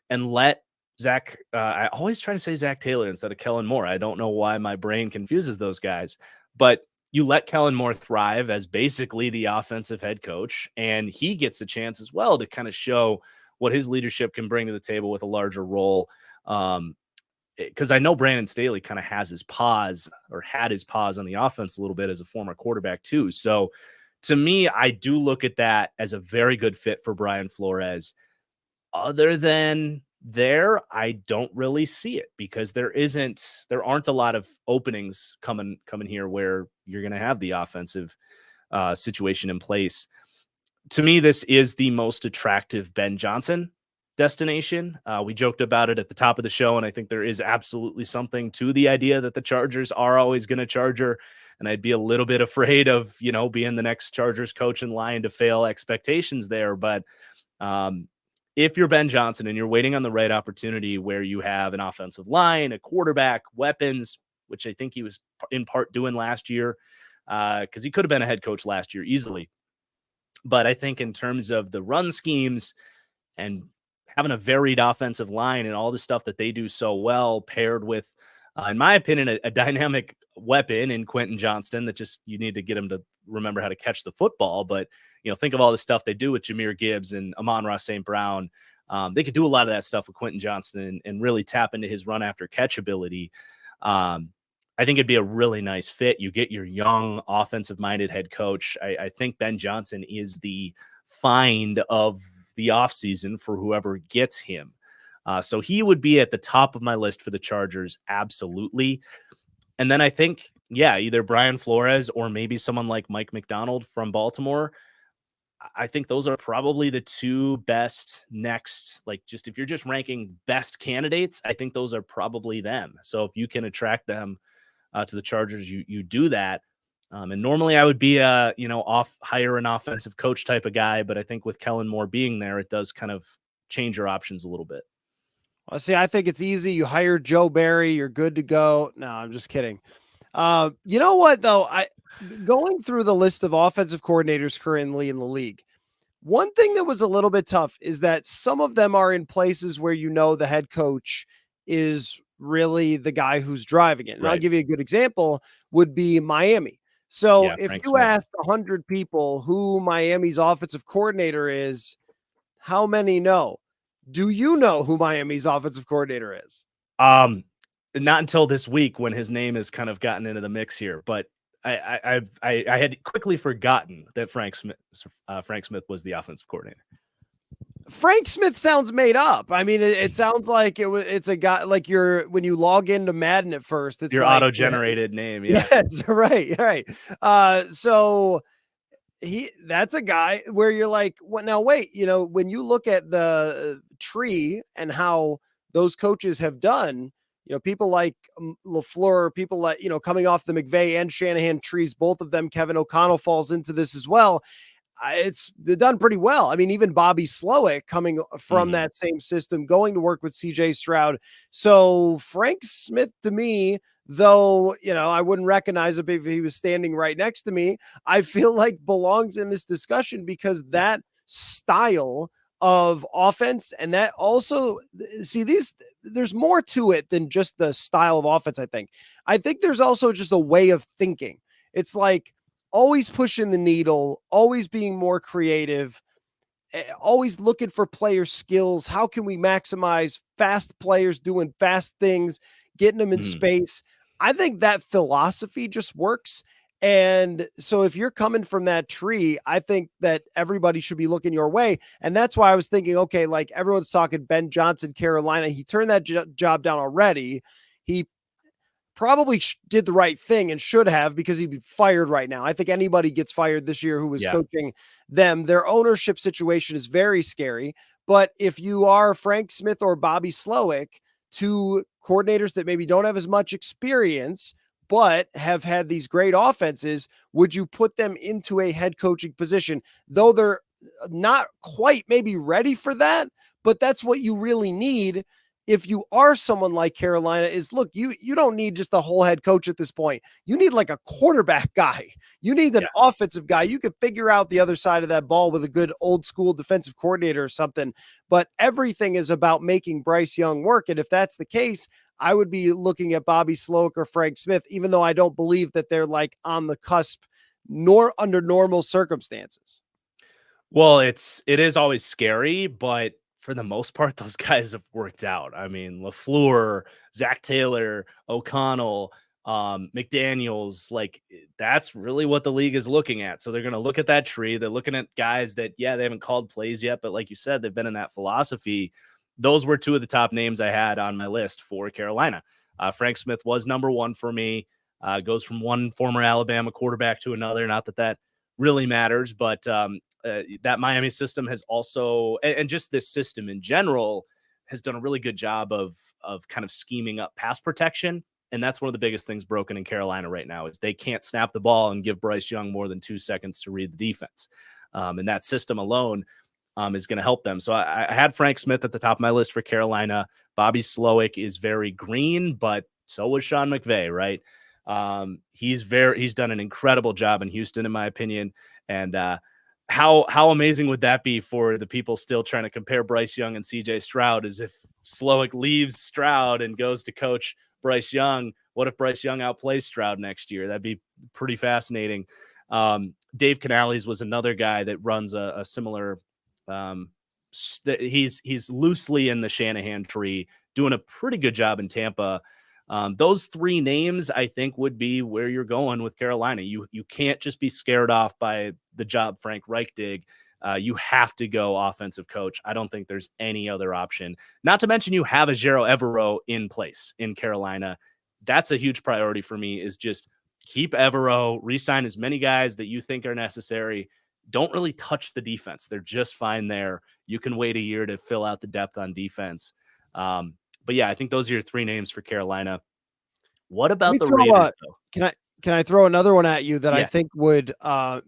And let Zach, I always try to say Zach Taylor instead of Kellen Moore. I don't know why my brain confuses those guys, but you let Kellen Moore thrive as basically the offensive head coach, and he gets a chance as well to kind of show what his leadership can bring to the table with a larger role. Because I know Brandon Staley kind of has his paws, or had his paws on the offense a little bit as a former quarterback too. So to me, I do look at that as a very good fit for Brian Flores. Other than there, I don't really see it, because there aren't a lot of openings coming here where you're going to have the offensive situation in place. To me, this is the most attractive Ben Johnson destination. We joked about it at the top of the show, and I think there is absolutely something to the idea that the Chargers are always going to Charger. And I'd be a little bit afraid of, being the next Chargers coach in line to fail expectations there. But if you're Ben Johnson and you're waiting on the right opportunity where you have an offensive line, a quarterback, weapons, which I think he was in part doing last year, because he could have been a head coach last year easily. But I think in terms of the run schemes and having a varied offensive line and all the stuff that they do so well, paired with, in my opinion, a dynamic weapon in Quentin Johnston that just, you need to get him to remember how to catch the football. But, think of all the stuff they do with Jahmyr Gibbs and Amon-Ra St. Brown. They could do a lot of that stuff with Quentin Johnston and really tap into his run after catch ability. I think it'd be a really nice fit. You get your young offensive minded head coach. I think Ben Johnson is the find of the offseason for whoever gets him. So he would be at the top of my list for the Chargers. Absolutely. And then I think, either Brian Flores or maybe someone like Mike McDonald from Baltimore. I think those are probably the two best next, just if you're just ranking best candidates, I think those are probably them. So if you can attract them to the Chargers, you do that. And normally I would be hire an offensive coach type of guy, but I think with Kellen Moore being there, it does kind of change your options a little bit. Well, see, I think it's easy. You hire Joe Barry, you're good to go. No, I'm just kidding. You know what, though? Going through the list of offensive coordinators currently in the league, one thing that was a little bit tough is that some of them are in places where the head coach is really the guy who's driving it. And I'll give you a good example would be Miami. So Yeah, if Frank you Smith. asked 100 people who Miami's offensive coordinator is, how many know? Do you know who Miami's offensive coordinator is? Not until this week when his name has kind of gotten into the mix here, but I had quickly forgotten that Frank Smith was the offensive coordinator. Frank Smith sounds made up. I mean, it sounds like it's a guy like when you log into Madden at first, it's Your like auto-generated name. Yeah. Yes, right. So that's a guy where you're like, well, now wait, when you look at the tree and how those coaches have done, people like LaFleur, people like, coming off the McVay and Shanahan trees, both of them, Kevin O'Connell falls into this as well. They're done pretty well. I mean, even Bobby Slowick coming from that same system, going to work with CJ Stroud. So Frank Smith, to me, though, I wouldn't recognize him if he was standing right next to me, I feel like belongs in this discussion because that style of offense and that also there's more to it than just the style of offense. I think there's also just a way of thinking. It's like always pushing the needle, always being more creative, always looking for player skills. How can we maximize fast players doing fast things, getting them in space? I think that philosophy just works. And so if you're coming from that tree, I think that everybody should be looking your way. And that's why I was thinking, okay, like everyone's talking Ben Johnson, Carolina. He turned that job down already. He probably did the right thing and should have, because he'd be fired right now. I think anybody gets fired this year who was coaching them. Their ownership situation is very scary. But if you are Frank Smith or Bobby Slowick, two coordinators that maybe don't have as much experience, but have had these great offenses, would you put them into a head coaching position? Though they're not quite maybe ready for that, but that's what you really need. If you are someone like Carolina, is look, you don't need just a whole head coach at this point. You need like a quarterback guy. You need an offensive guy. You could figure out the other side of that ball with a good old school defensive coordinator or something. But everything is about making Bryce Young work. And if that's the case, I would be looking at Bobby Slowick or Frank Smith, even though I don't believe that they're like on the cusp, nor under normal circumstances. Well, it is always scary, but for the most part, those guys have worked out. I mean, LaFleur, Zach Taylor, O'Connell, McDaniels, like that's really what the league is looking at. So they're going to look at that tree. They're looking at guys that, they haven't called plays yet, but like you said, they've been in that philosophy. Those were two of the top names I had on my list for Carolina. Frank Smith was number one for me. Goes from one former Alabama quarterback to another. Not that really matters, but that Miami system has also, and just this system in general, has done a really good job of kind of scheming up pass protection. And that's one of the biggest things broken in Carolina right now is they can't snap the ball and give Bryce Young more than 2 seconds to read the defense. And that system alone is going to help them. So I had Frank Smith at the top of my list for Carolina. Bobby Slowick is very green, but so was Sean McVay, right? He's done an incredible job in Houston, in my opinion. And how amazing would that be for the people still trying to compare Bryce Young and CJ Stroud, as if Slowick leaves Stroud and goes to coach Bryce Young? What if Bryce Young outplays Stroud next year? That'd be pretty fascinating. Dave Canales was another guy that runs a similar, he's loosely in the Shanahan tree, doing a pretty good job in Tampa. Those three names, I think, would be where you're going with Carolina. You can't just be scared off by the job Frank Reich did. You have to go offensive coach. I don't think there's any other option. Not to mention you have a Ejiro Evero in place in Carolina. That's a huge priority for me, is just keep Evero, re-sign as many guys that you think are necessary. Don't really touch the defense. They're just fine there. You can wait a year to fill out the depth on defense. But yeah, I think those are your three names for Carolina. What about the Raiders, though? Can I throw another one at you that I think would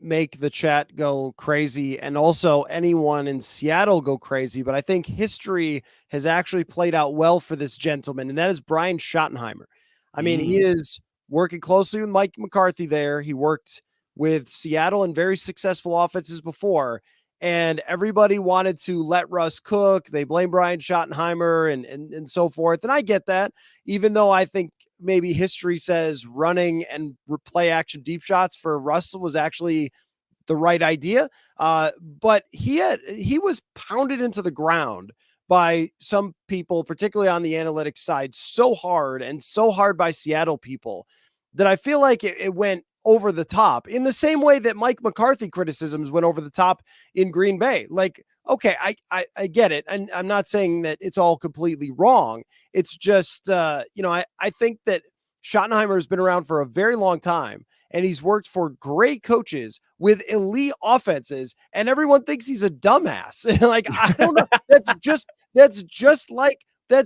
make the chat go crazy, and also anyone in Seattle go crazy? But I think history has actually played out well for this gentleman, and that is Brian Schottenheimer. I mean, he is working closely with Mike McCarthy there. He worked with Seattle in very successful offenses before, and everybody wanted to let Russ cook. They blame Brian Schottenheimer and so forth. And I get that, even though I think maybe history says running and play action deep shots for Russell was actually the right idea. But he was pounded into the ground by some people, particularly on the analytics side, so hard by Seattle people that I feel like it went over the top in the same way that Mike McCarthy criticisms went over the top in Green Bay. Like, okay, I get it. And I'm not saying that it's all completely wrong. It's just, I think that Schottenheimer has been around for a very long time, and he's worked for great coaches with elite offenses, and everyone thinks he's a dumbass. Like, I don't know. That's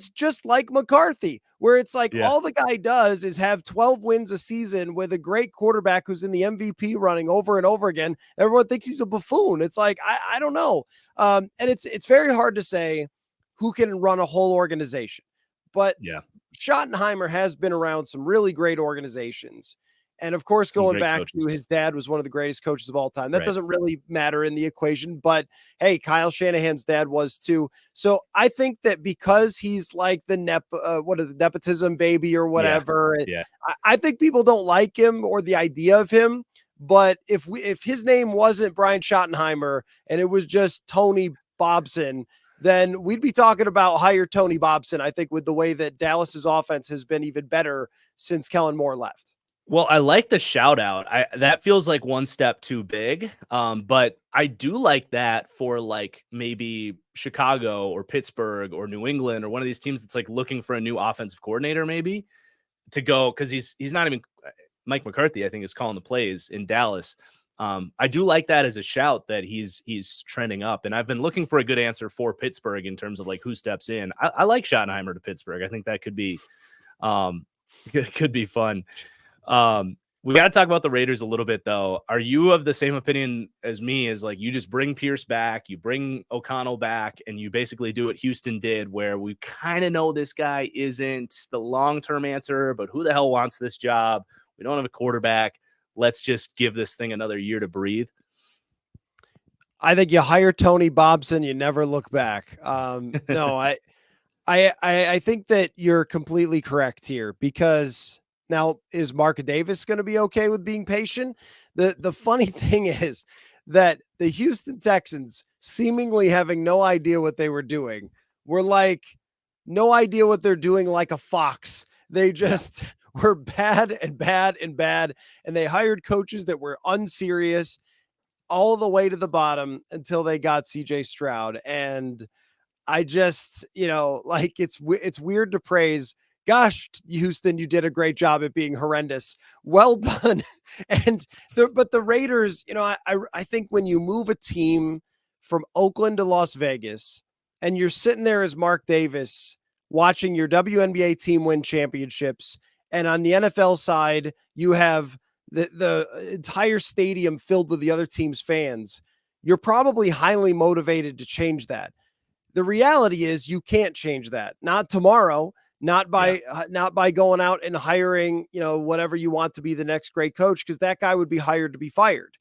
just like McCarthy, where it's like all the guy does is have 12 wins a season with a great quarterback who's in the MVP running over and over again. Everyone thinks he's a buffoon. It's like, I don't know. And it's very hard to say who can run a whole organization, but Schottenheimer has been around some really great organizations. And of course, going back to his dad was one of the greatest coaches of all time. That doesn't really matter in the equation, but hey, Kyle Shanahan's dad was too. So I think that because he's like the nepotism baby or whatever, I think people don't like him or the idea of him. But if his name wasn't Brian Schottenheimer and it was just Tony Bobson, then we'd be talking about hire Tony Bobson, I think, with the way that Dallas's offense has been even better since Kellen Moore left. Well, I like the shout out. That feels like one step too big. But I do like that for like maybe Chicago or Pittsburgh or New England or one of these teams that's like looking for a new offensive coordinator, maybe to go. Cause he's not even Mike McCarthy, I think, is calling the plays in Dallas. I do like that as a shout that he's trending up. And I've been looking for a good answer for Pittsburgh in terms of like who steps in. I like Schottenheimer to Pittsburgh. I think that could be fun. We got to talk about the Raiders a little bit, though. Are you of the same opinion as me? As like you just bring Pierce back, you bring O'Connell back, and you basically do what Houston did, where we kind of know this guy isn't the long-term answer, but who the hell wants this job? We don't have a quarterback. Let's just give this thing another year to breathe. I think you hire Tony Bobson, you never look back. No, I think that you're completely correct here, because now, is Mark Davis going to be okay with being patient? The funny thing is that the Houston Texans, seemingly having no idea what they were doing, were like no idea what they're doing, like a fox. They just were bad, and they hired coaches that were unserious all the way to the bottom until they got CJ Stroud. And I just, like it's weird to praise. Gosh, Houston, you did a great job at being horrendous. Well done. But the Raiders, I think when you move a team from Oakland to Las Vegas and you're sitting there as Mark Davis watching your WNBA team win championships, and on the NFL side, you have the entire stadium filled with the other team's fans, you're probably highly motivated to change that. The reality is you can't change that. Not tomorrow. Not by going out and hiring, whatever you want to be the next great coach, because that guy would be hired to be fired.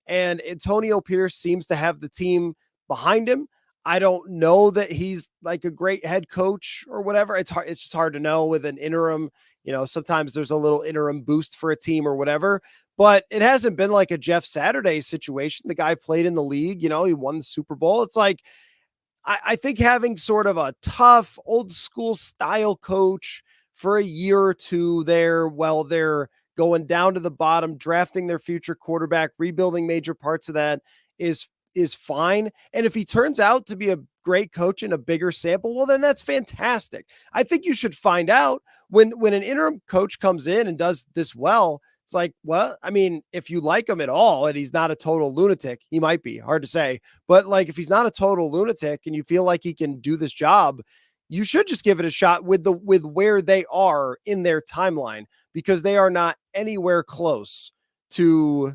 And Antonio Pierce seems to have the team behind him. I don't know that he's like a great head coach or whatever. It's hard. It's just hard to know with an interim. Sometimes there's a little interim boost for a team or whatever, but it hasn't been like a Jeff Saturday situation. The guy played in the league. He won the Super Bowl. It's like, I think having sort of a tough old school style coach for a year or two there while they're going down to the bottom, drafting their future quarterback, rebuilding major parts of that is fine. And if he turns out to be a great coach in a bigger sample, well, then that's fantastic. I think you should find out when an interim coach comes in and does this well. It's like, well, I mean, if you like him at all and he's not a total lunatic, he might be, hard to say. But like, if he's not a total lunatic and you feel like he can do this job, you should just give it a shot with where they are in their timeline, because they are not anywhere close to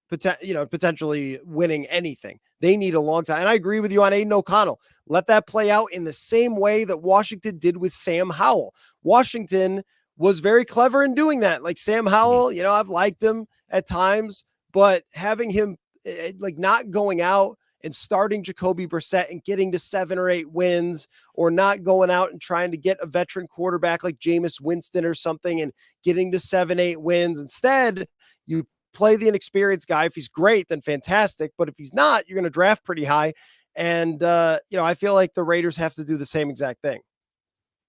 potentially winning anything. They need a long time. And I agree with you on Aiden O'Connell. Let that play out in the same way that Washington did with Sam Howell. Washington was very clever in doing that. Like Sam Howell, I've liked him at times, but having him like not going out and starting Jacoby Brissett and getting to 7 or 8 wins, or not going out and trying to get a veteran quarterback like Jameis Winston or something and getting to 7, 8 wins. Instead, you play the inexperienced guy. If he's great, then fantastic. But if he's not, you're going to draft pretty high. And, I feel like the Raiders have to do the same exact thing.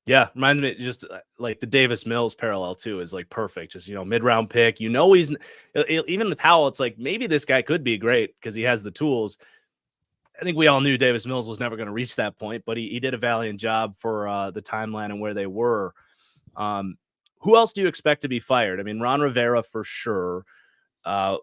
Yeah, reminds me just like the Davis Mills parallel too is like perfect. Just, mid-round pick, he's even with Howell, it's like maybe this guy could be great because he has the tools. I think we all knew Davis Mills was never going to reach that point, but he did a valiant job for the timeline and where they were. Who else do you expect to be fired? I mean, Ron Rivera for sure. I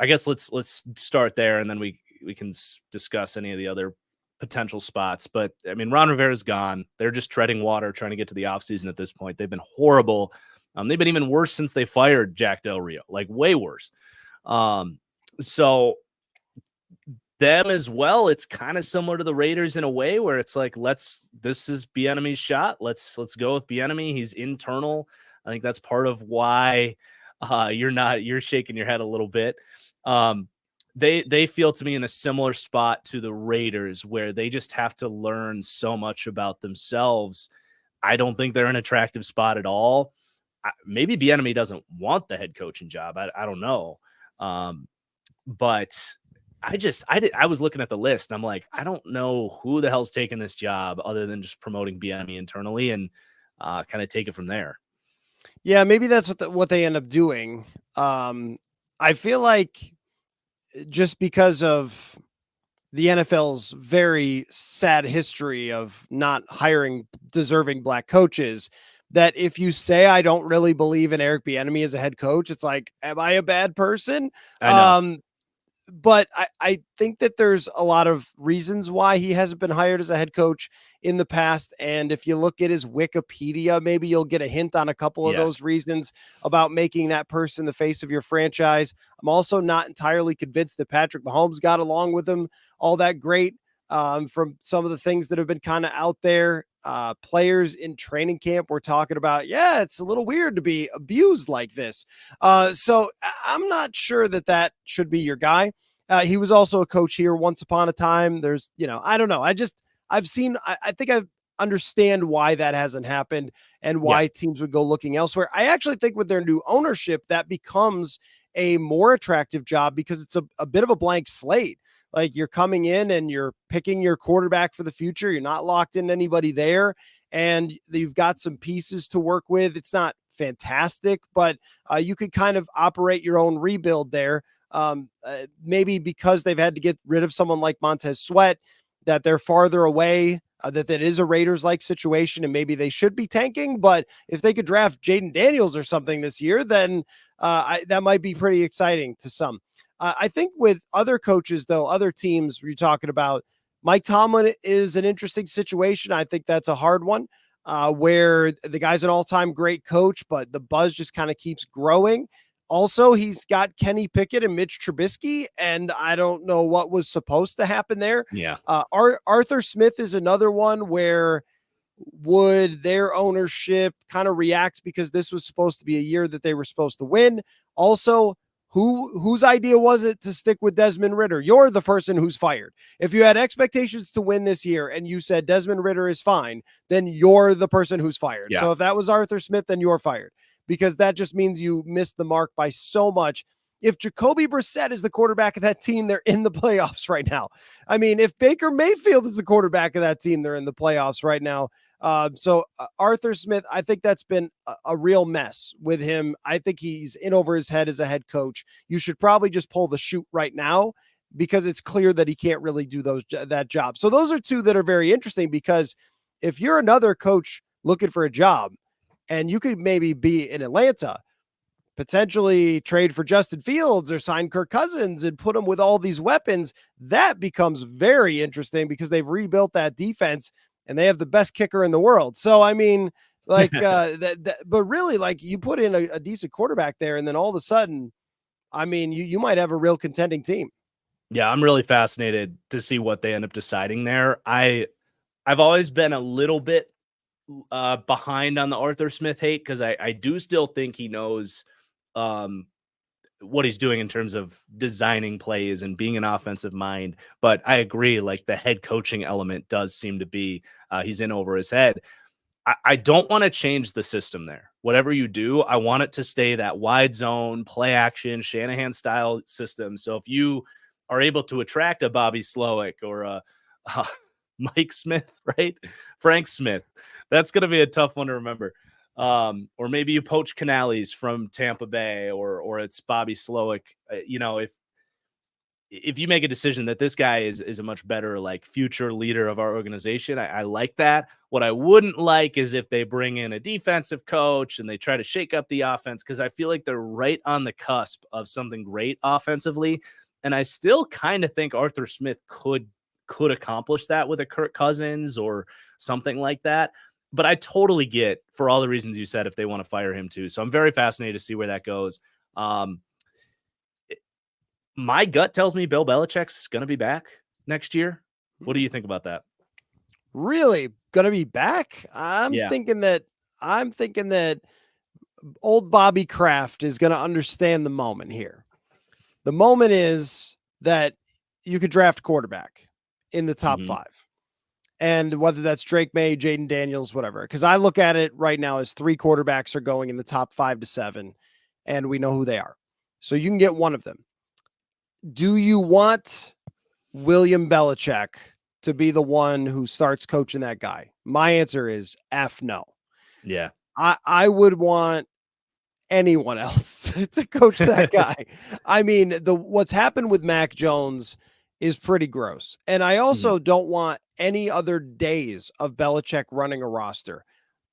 guess let's start there, and then we can discuss any of the other potential spots. But I mean, Ron Rivera's gone. They're just treading water trying to get to the offseason at this point. They've been horrible. They've been even worse since they fired Jack Del Rio, like way worse. So them as well, it's kind of similar to the Raiders in a way where it's like, this is Bieniemy's shot. Let's go with Bieniemy. He's internal. I think that's part of why you're shaking your head a little bit. They feel to me in a similar spot to the Raiders where they just have to learn so much about themselves. I don't think they're an attractive spot at all. Maybe Bieniemy doesn't want the head coaching job. I don't know. But I was looking at the list and I'm like, I don't know who the hell's taking this job other than just promoting Bieniemy internally and kind of take it from there. Yeah, maybe that's what they end up doing. I feel like just because of the NFL's very sad history of not hiring deserving black coaches, that if you say I don't really believe in Eric Bieniemy as a head coach, it's like, am I a bad person? I know. But I think that there's a lot of reasons why he hasn't been hired as a head coach in the past. And if you look at his Wikipedia, maybe you'll get a hint on a couple of those reasons about making that person the face of your franchise. I'm also not entirely convinced that Patrick Mahomes got along with him all that great. From some of the things that have been kind of out there, players in training camp were talking about, it's a little weird to be abused like this. So I'm not sure that should be your guy. He was also a coach here once upon a time. There's, I don't know. I think I understand why that hasn't happened and why teams would go looking elsewhere. I actually think with their new ownership, that becomes a more attractive job because it's a bit of a blank slate. Like, you're coming in and you're picking your quarterback for the future. You're not locked in anybody there, and you've got some pieces to work with. It's not fantastic, but you could kind of operate your own rebuild there. Maybe because they've had to get rid of someone like Montez Sweat, that they're farther away, that is a Raiders-like situation, and maybe they should be tanking. But if they could draft Jaden Daniels or something this year, then that might be pretty exciting to some. I think with other coaches, though, other teams you're talking about, Mike Tomlin is an interesting situation. I think that's a hard one where the guy's an all-time great coach, but the buzz just kind of keeps growing. Also, he's got Kenny Pickett and Mitch Trubisky, and I don't know what was supposed to happen there. Yeah. Arthur Smith is another one where would their ownership kind of react because this was supposed to be a year that they were supposed to win? Also, whose idea was it to stick with Desmond Ridder? You're the person who's fired. If you had expectations to win this year and you said Desmond Ridder is fine, then you're the person who's fired. Yeah. So if that was Arthur Smith, then you're fired, because that just means you missed the mark by so much. If Jacoby Brissett is the quarterback of that team, they're in the playoffs right now. I mean, if Baker Mayfield is the quarterback of that team, they're in the playoffs right now. So Arthur Smith, I think that's been a real mess with him. I think he's in over his head as a head coach. You should probably just pull the chute right now because it's clear that he can't really do that job. So those are two that are very interesting, because if you're another coach looking for a job and you could maybe be in Atlanta, potentially trade for Justin Fields or sign Kirk Cousins and put him with all these weapons, that becomes very interesting because they've rebuilt that defense and they have the best kicker in the world. So, I mean, like, but really, like, you put in a decent quarterback there, and then all of a sudden, I mean, you might have a real contending team. Yeah, I'm really fascinated to see what they end up deciding there. I've always been a little bit behind on the Arthur Smith hate because I do still think he knows what he's doing in terms of designing plays and being an offensive mind. But I agree, like the head coaching element does seem to be he's in over his head. I don't want to change the system there. Whatever you do, I want it to stay that wide zone, play action, Shanahan style system. So if you are able to attract a Bobby Slowick or a Mike Smith, right? Frank Smith, that's going to be a tough one to remember. Or maybe you poach Canales from Tampa Bay, or it's Bobby Slowick. If you make a decision that this guy is a much better like future leader of our organization, I like that. What I wouldn't like is if they bring in a defensive coach and they try to shake up the offense, because I feel like they're right on the cusp of something great offensively. And I still kind of think Arthur Smith could accomplish that with a Kirk Cousins or something like that. But I totally get, for all the reasons you said, if they want to fire him too. So I'm very fascinated to see where that goes. My gut tells me Bill Belichick's going to be back next year. What do you think about that? Really going to be back? I'm thinking that old Bobby Kraft is going to understand the moment here. The moment is that you could draft quarterback in the top 5. And whether that's Drake May, Jaden Daniels, whatever. Because I look at it right now as 3 quarterbacks are going in the top 5 to 7, and we know who they are. So you can get one of them. Do you want William Belichick to be the one who starts coaching that guy? My answer is F no. Yeah. I would want anyone else to coach that guy. I mean, what's happened with Mac Jones is pretty gross. And I also don't want any other days of Belichick running a roster.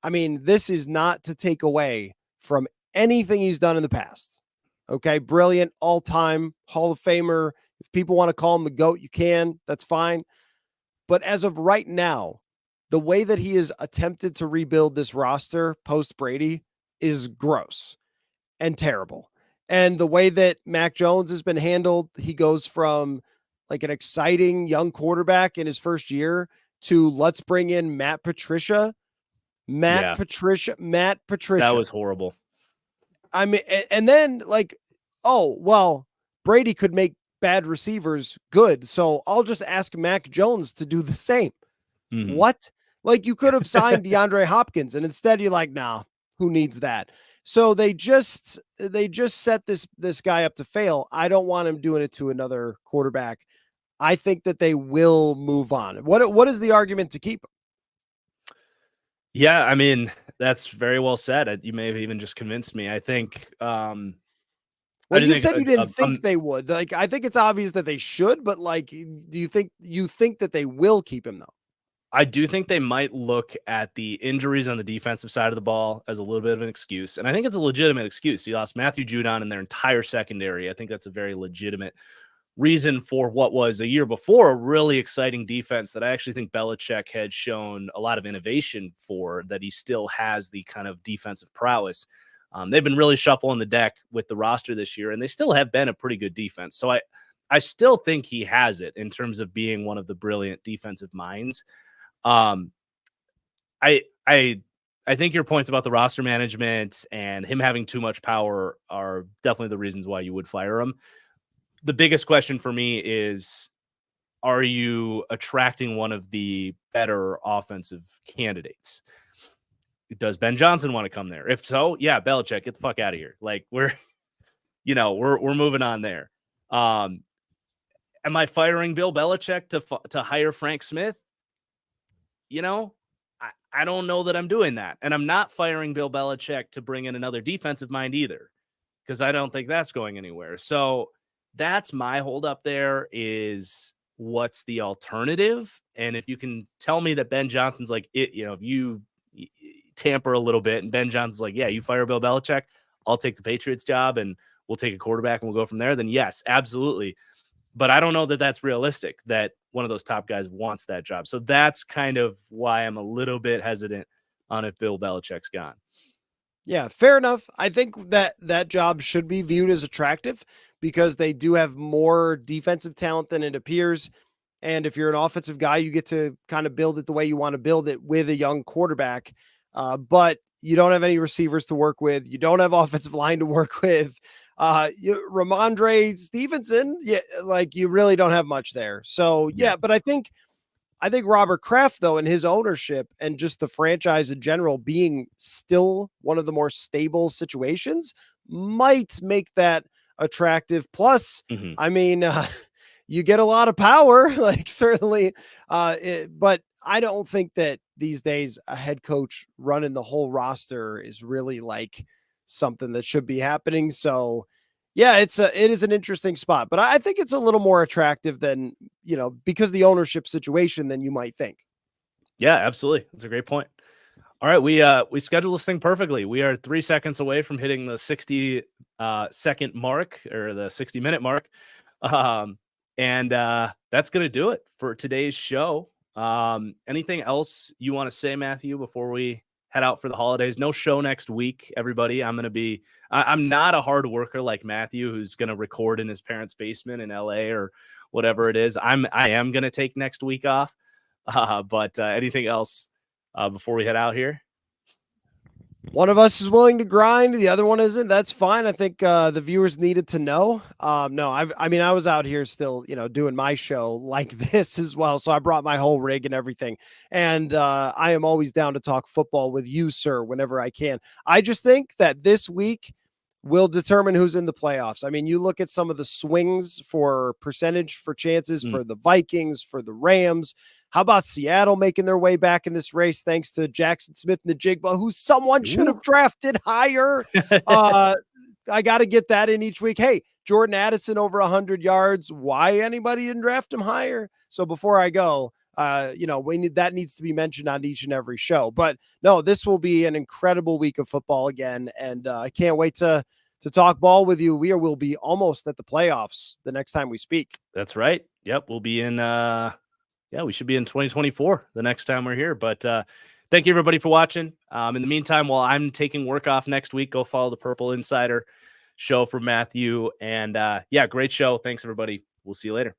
I mean, this is not to take away from anything he's done in the past. Okay, brilliant, all-time Hall of Famer. If people want to call him the GOAT, you can. That's fine. But as of right now, the way that he has attempted to rebuild this roster post-Brady is gross and terrible. And the way that Mac Jones has been handled, he goes from like an exciting young quarterback in his first year to let's bring in Matt Patricia. Matt Patricia. That was horrible. I mean, and then like, oh, well, Brady could make bad receivers good. So I'll just ask Mac Jones to do the same. What? Like you could have signed DeAndre Hopkins and instead you're like, nah, who needs that? So they just set this guy up to fail. I don't want him doing it to another quarterback. I think that they will move on. What is the argument to keep him? Yeah, I mean, that's very well said. You may have even just convinced me. I think. Well, you said you didn't think they would. Like, I think it's obvious that they should, but like, do you think that they will keep him though? I do think they might look at the injuries on the defensive side of the ball as a little bit of an excuse, and I think it's a legitimate excuse. You lost Matthew Judon in their entire secondary. I think that's a very legitimate reason for what was a year before a really exciting defense that I actually think Belichick had shown a lot of innovation for, that he still has the kind of defensive prowess. They've been really shuffling the deck with the roster this year, and they still have been a pretty good defense. So I still think he has it in terms of being one of the brilliant defensive minds. I think your points about the roster management and him having too much power are definitely the reasons why you would fire him. The biggest question for me is, are you attracting one of the better offensive candidates? Does Ben Johnson want to come there? If so, yeah, Belichick, get the fuck out of here. Like we're moving on there. Am I firing Bill Belichick to hire Frank Smith? I don't know that I'm doing that. And I'm not firing Bill Belichick to bring in another defensive mind either, because I don't think that's going anywhere. So that's my hold up there, is what's the alternative? And if you can tell me that Ben Johnson's like it, if you tamper a little bit and Ben Johnson's like, yeah, you fire Bill Belichick, I'll take the Patriots job and we'll take a quarterback and we'll go from there, then yes, absolutely. But I don't know that that's realistic, that one of those top guys wants that job. So that's kind of why I'm a little bit hesitant on if Bill Belichick's gone. Yeah, fair enough. I think that job should be viewed as attractive because they do have more defensive talent than it appears. And if you're an offensive guy, you get to kind of build it the way you want to build it with a young quarterback. But you don't have any receivers to work with. You don't have offensive line to work with. Ramondre Stevenson, yeah, like you really don't have much there. So yeah, but I think Robert Kraft, though, and his ownership and just the franchise in general being still one of the more stable situations might make that attractive. Plus, I mean, you get a lot of power, like certainly, but I don't think that these days a head coach running the whole roster is really like something that should be happening. So yeah, it is an interesting spot, but I think it's a little more attractive than, because the ownership situation than you might think. Yeah, absolutely. That's a great point. All right, we scheduled this thing perfectly. We are 3 seconds away from hitting the 60 second mark, or the 60-minute mark. And that's going to do it for today's show. Anything else you want to say, Matthew, before we head out for the holidays? No show next week, everybody. I'm not a hard worker like Matthew, who's going to record in his parents' basement in LA or whatever it is. I am going to take next week off. But anything else before we head out here? One of us is willing to grind, the other one isn't. That's fine. I think the viewers needed to know. No, I was out here still, doing my show like this as well. So I brought my whole rig and everything. And I am always down to talk football with you, sir, whenever I can. I just think that this week will determine who's in the playoffs. I mean, you look at some of the swings for percentage for chances for the Vikings, for the Rams. How about Seattle making their way back in this race thanks to Jackson Smith and the Jigba, who someone should have drafted higher? I got to get that in each week. Hey, Jordan Addison over 100 yards. Why anybody didn't draft him higher? So before I go, that needs to be mentioned on each and every show. But no, this will be an incredible week of football again, and I can't wait to talk ball with you. Will be almost at the playoffs the next time we speak. That's right. Yep, we'll be in. We should be in 2024 the next time we're here. But thank you, everybody, for watching. In the meantime, while I'm taking work off next week, go follow the Purple Insider show for Matthew. And great show. Thanks, everybody. We'll see you later.